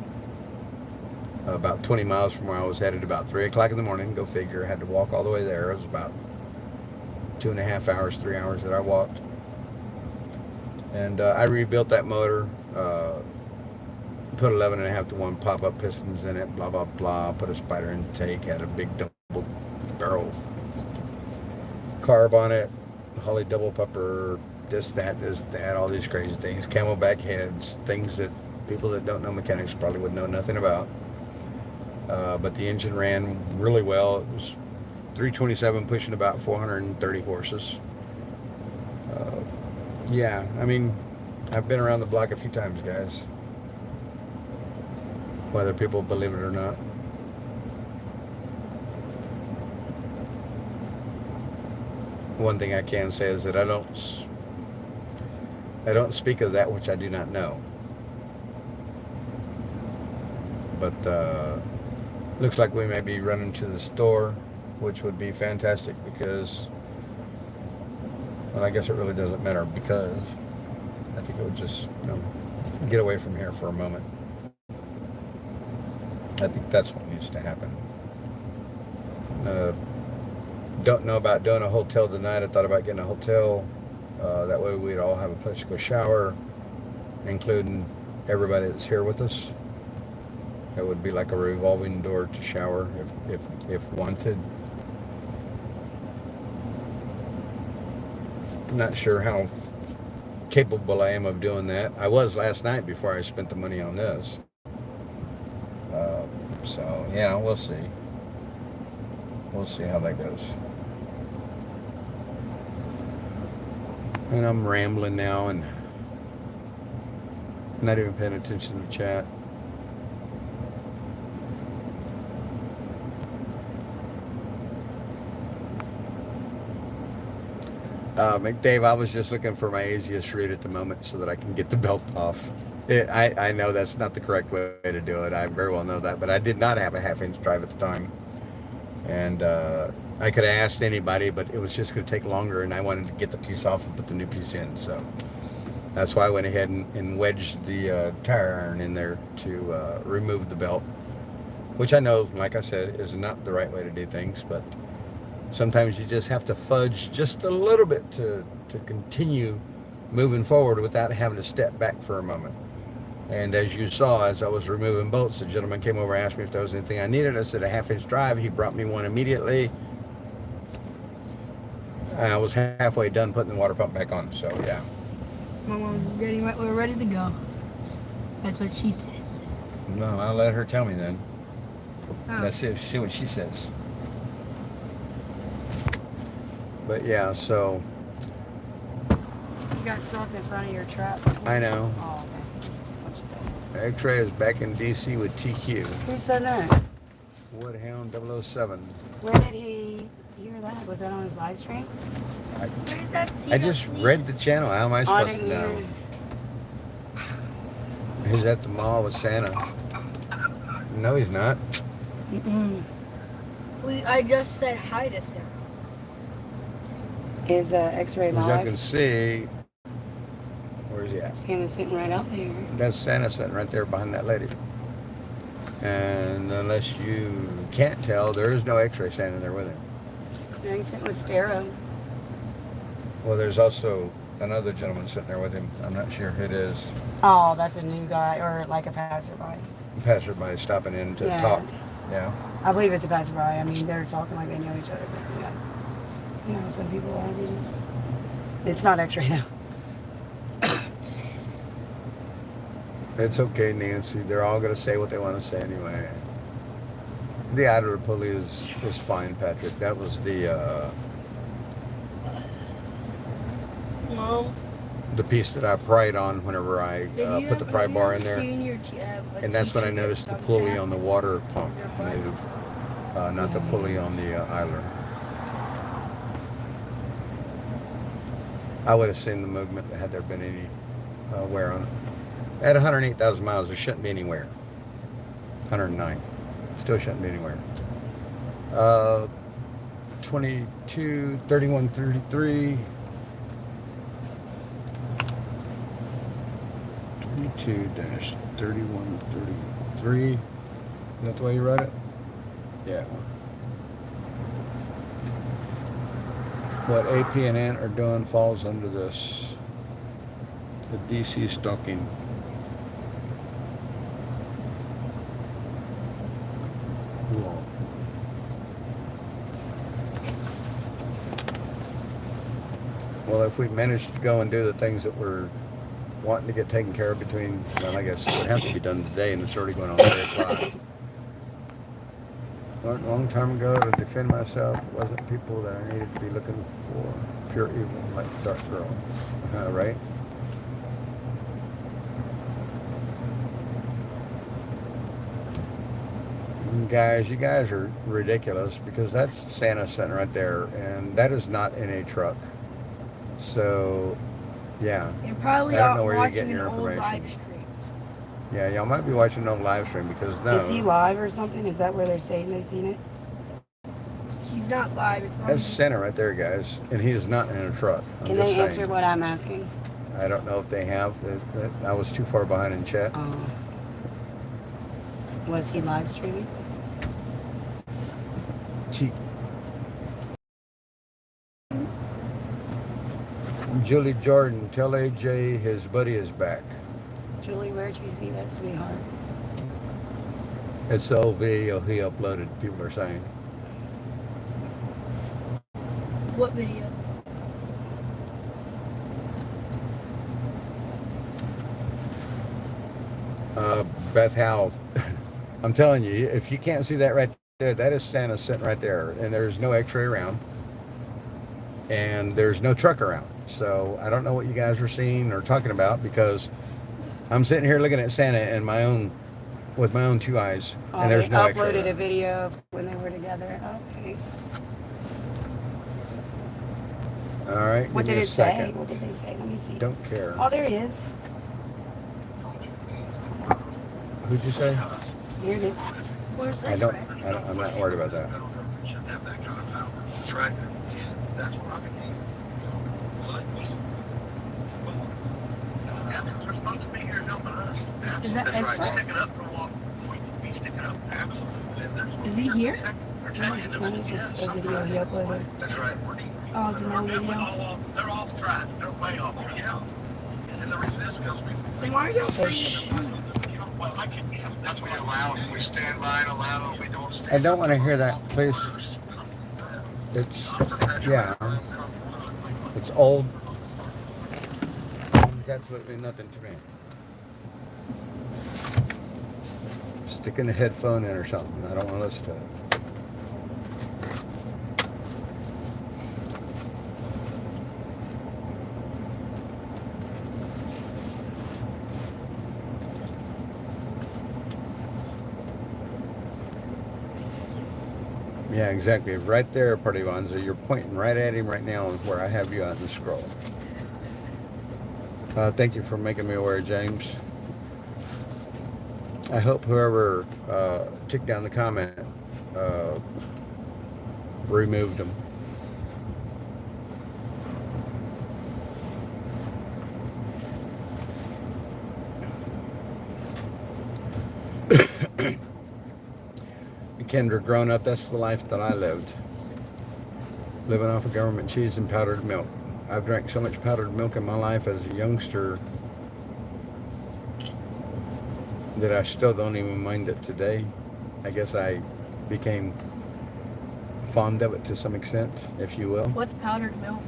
About 20 miles from where I was headed, about 3 o'clock in the morning. Go figure. I had to walk all the way there. It was about 2.5 hours, 3 hours that I walked. And I rebuilt that motor. Put 11.5 to 1 pop-up pistons in it. Blah blah blah. Put a spider intake. Had a big double barrel carb on it. Holly double pupper. This, that, all these crazy things. Camelback heads, things that people that don't know mechanics probably would know nothing about. But the engine ran really well. It was 327 pushing about 430 horses. Yeah, I mean, I've been around the block a few times, guys. Whether people believe it or not. One thing I can say is that I don't speak of that which I do not know. But looks like we may be running to the store, which would be fantastic because, well, I guess it really doesn't matter because I think it would just, get away from here for a moment. I think that's what needs to happen. Don't know about doing a hotel tonight. I thought about getting a hotel. That way we'd all have a place to go shower, including everybody that's here with us. It would be like a revolving door to shower if wanted. I'm not sure how capable I am of doing that. I was last night before I spent the money on this. So yeah, we'll see. We'll see how that goes. And I'm rambling now and not even paying attention to the chat. McDave, I was just looking for my easiest route at the moment so that I can get the belt off. I know that's not the correct way to do it. I very well know that, but I did not have a half-inch drive at the time. And I could have asked anybody, but it was just going to take longer, and I wanted to get the piece off and put the new piece in. So That's why I went ahead and wedged the tire iron in there to remove the belt, which I know, like I said, is not the right way to do things, but sometimes you just have to fudge just a little bit to continue moving forward without having to step back for a moment. And as you saw, as I was removing bolts, the gentleman came over and asked me if there was anything I needed. I said a 1/2-inch drive. He brought me one immediately. I was halfway done putting the water pump back on, so yeah. We're ready to go. That's what she says. No, I'll let her tell me then. Oh. Let's see what she says. But yeah, so You got stuff in front of your trap. I know. Oh, okay. X-Ray is back in DC with TQ. Who said that? Woodhound 007. Where did he hear that? Was that on his live stream? Where's that I just read the channel. How am I supposed to know? He's at the mall with Santa. No, he's not. I just said hi to Sarah. Is X-Ray As y'all live? can see, where's he at? Santa's sitting right out there. That's Santa sitting right there behind that lady. And unless you can't tell, there is no X-Ray standing there with him. No, he's sitting with Sparrow. Well, there's also another gentleman sitting there with him. I'm not sure who it is. Oh, that's a new guy, or like a passerby. Passerby stopping in to Yeah. talk. Yeah. I believe it's a passerby. I mean, they're talking like they know each other, but yeah. You know, some people are, they just... It's not X-Ray now. It's okay, Nancy. They're all going to say what they want to say anyway. The idler pulley is fine, Patrick. That was the piece that I pried on whenever I put the pry bar in there. And that's when I noticed the pulley on the water pump move, not the pulley on the idler. I would have seen the movement had there been any wear on it. At 108,000 miles, there shouldn't be any wear. 109. Still shouldn't be anywhere. 22, 31, 33. 22-3133. Is that the way you write it? Yeah. What AP and Ant are doing falls under this. The DC stocking. Cool. Well, if we manage to go and do the things that we're wanting to get taken care of between, well, I guess it would have to be done today, and it's already going on 3 o'clock. A long time ago, to defend myself, it wasn't people that I needed to be looking for pure evil, like Dark Girl. Right? Guys, you guys are ridiculous, because that's Santa sitting right there, and that is not in a truck. So, yeah. You're probably I don't know where you're watching getting your an old information. live stream. Yeah, y'all might be watching on live stream, because no. Is he live or something? Is that where they're saying they've seen it? He's not live. It's probably That's Santa right there, guys, and he is not in a truck. I'm Can just they saying. answer what I'm asking? I don't know if they have. I was too far behind in chat. Was he live streaming? Julie Jordan, tell AJ his buddy is back. Julie, where'd you see that, sweetheart? It's the old video he uploaded, people are saying. What video? Beth Howe, I'm telling you, if you can't see that right there, that is Santa sitting right there, and there's no X-ray around, and there's no truck around. So I don't know what you guys are seeing or talking about, because I'm sitting here looking at Santa with my own 2 eyes, and there's no X-ray They uploaded a around. video of when they were together. Okay. All right, What give did me a it say? second. What did they say? Let me see. Don't care. Oh, there it is. Who'd you say? Here it is. Where's I'm not worried about that. That's right. That's what I mean. Is that That's right. X-ray? Stick it up for a walk. We stick it up. Absolutely. Is he here? That was just a video he uploaded. That's right. Oh, it's another They're video. all off. They're off track. They're way off. Yeah. And the reason is because Then why are y'all saying Shh. well, I can. That's what we allow. We stand by and allow. We don't stand. I don't want to hear that, please. It's, yeah, it's old. It's absolutely nothing to me. Sticking a headphone in or something. I don't want to listen to it. Yeah, exactly. Right there, Party Bonza. You're pointing right at him right now where I have you on the scroll. Thank you for making me aware, James. I hope whoever took down the comment removed them. Kendra, grown up, that's the life that I lived. Living off of government cheese and powdered milk. I've drank so much powdered milk in my life as a youngster that I still don't even mind it today. I guess I became fond of it to some extent, if you will. What's powdered milk?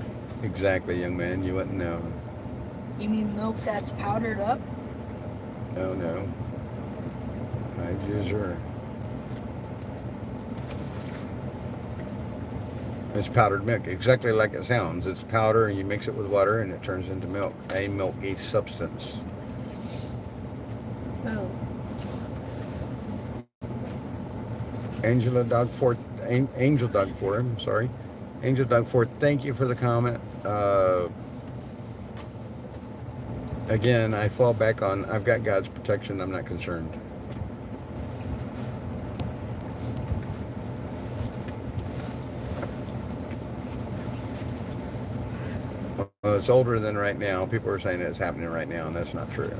Exactly, young man, you wouldn't know. You mean milk that's powdered up? Oh no. I use her. It's powdered milk, exactly like it sounds. It's powder and you mix it with water and it turns into milk, a milky substance. Oh. Angel Dog 4, I'm sorry. Angel Dog 4, thank you for the comment. Again, I fall back on, I've got God's protection, I'm not concerned. Well, it's older than right now. People are saying it's happening right now, and that's not true.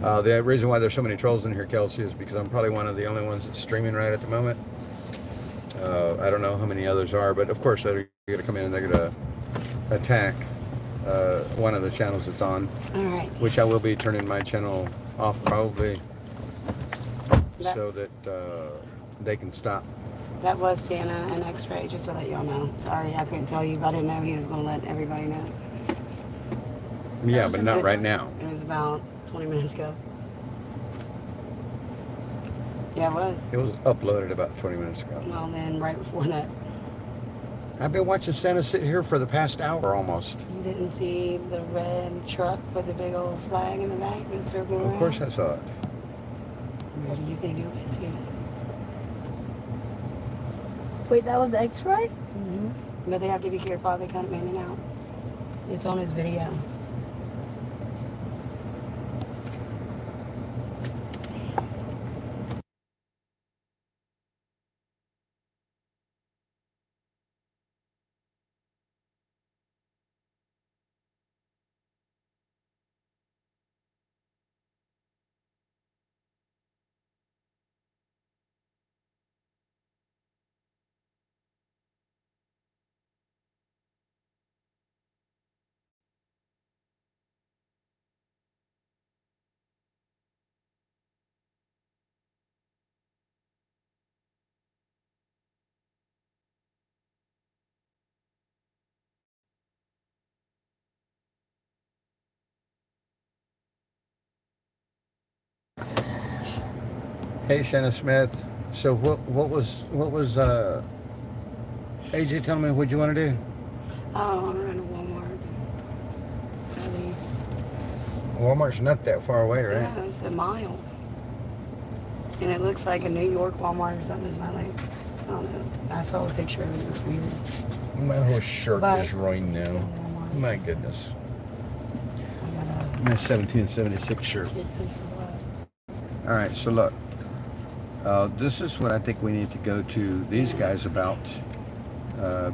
The reason why there's so many trolls in here, Kelsey, is because I'm probably one of the only ones that's streaming right at the moment. I don't know how many others are, but of course they're going to come in and they're going to attack one of the channels it's on. All right. Which I will be turning my channel off probably so that they can stop. That was Santa and X-ray, just to let y'all know. Sorry, I couldn't tell you, but I didn't know he was going to let everybody know. Yeah, but not right now. It was about 20 minutes ago. Yeah, it was. It was uploaded about 20 minutes ago. Well, then right before that, I've been watching Santa sit here for the past hour almost. you didn't see the red truck with the big old flag in the back that's circling around? Of course I saw it. Where do you think it went to? Wait, that was X-ray? Mm-hmm. But they have to be careful how they cut him in and out. It's on his video. Hey, Shanna Smith. So what was AJ telling me what you want to do? Oh, I'm running Walmart. At least. Walmart's not that far away, right? Yeah, it's a mile. And it looks like a New York Walmart or something. It's not like, I don't know. I saw a picture of it. It was weird. My whole shirt But- is ruined now. Walmart. My goodness. I gotta My 1776 shirt. get some supplies. All right, so look. This is what I think we need to go to these guys about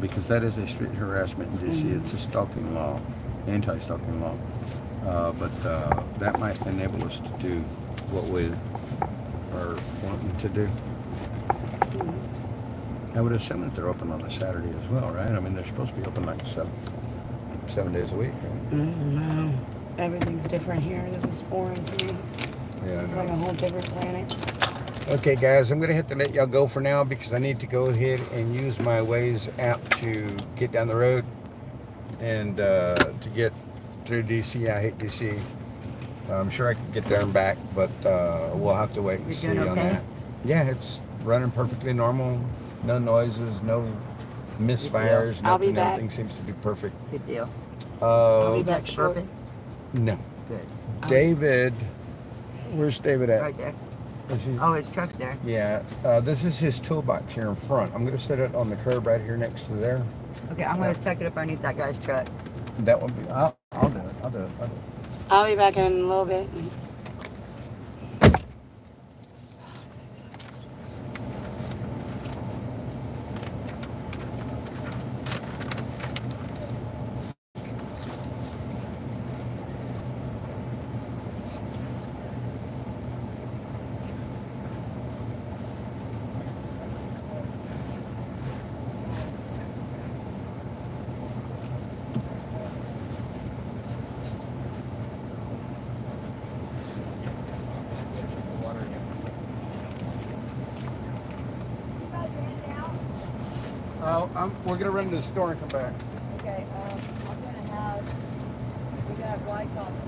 because that is a street harassment in DC. It's a stalking law. anti-stalking law. But that might enable us to do what we are wanting to do. I would assume that they're open on a Saturday as well, right? I mean, they're supposed to be open like seven days a week, right? No, everything's different here. This is foreign to me. Yeah, It's like a whole different planet. Okay, guys, I'm going to have to let y'all go for now because I need to go ahead and use my Waze app to get down the road and to get through DC. I hate DC. I'm sure I can get there and back, but we'll have to wait and see on that. Yeah, it's running perfectly normal. No noises, no misfires, I'll be nothing. back. Everything seems to be perfect. Good deal. I'll be back short. Burping? No. Good. David, where's David at? Right there. Is he- Oh, his truck's there. Yeah, this is his toolbox here in front. I'm going to set it on the curb right here next to there. Okay, I'm gonna tuck it up underneath that guy's truck. That would be. I'll do it. I'll do it. I'll be back in a little bit. We're gonna run to the store and come back. Okay, I'm gonna have, we got white tops.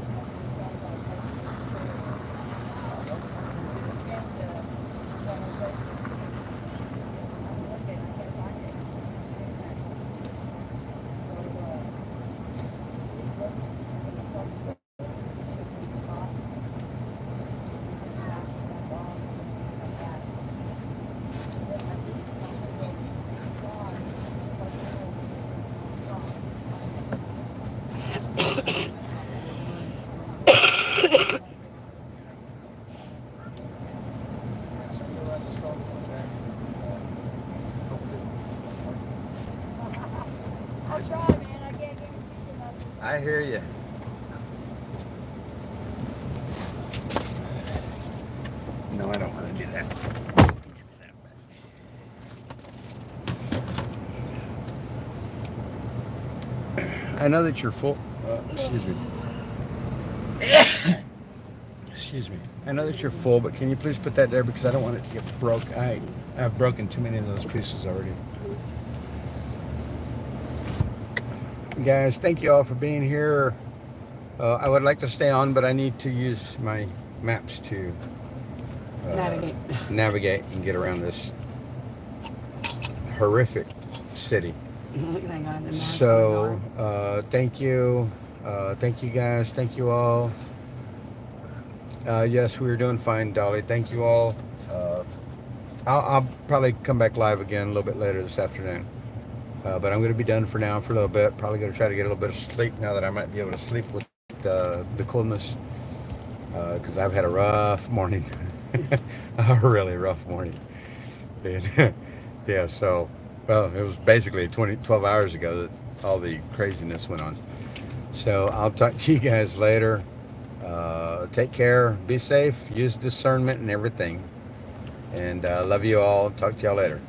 I'll try, man. I can't get your enough. I hear you. No, I don't want to do that. I know that you're full. Excuse me. Excuse me. I know that you're full, but can you please put that there because I don't want it to get broke. I've broken too many of those pieces already. Guys, thank you all for being here. I would like to stay on, but I need to use my maps to navigate and get around this horrific city. Look at that guy in the mask So, on his arm. thank you. Thank you guys. Thank you all. Yes, we were doing fine, Dolly. Thank you all. I'll probably come back live again a little bit later this afternoon. But I'm going to be done for now for a little bit. Probably going to try to get a little bit of sleep now that I might be able to sleep with the coolness. Because I've had a rough morning. A really rough morning. And, yeah, so, well, it was basically 12 hours ago that all the craziness went on. So I'll talk to you guys later. Take care. Be safe. Use discernment and everything. And love you all. Talk to y'all later.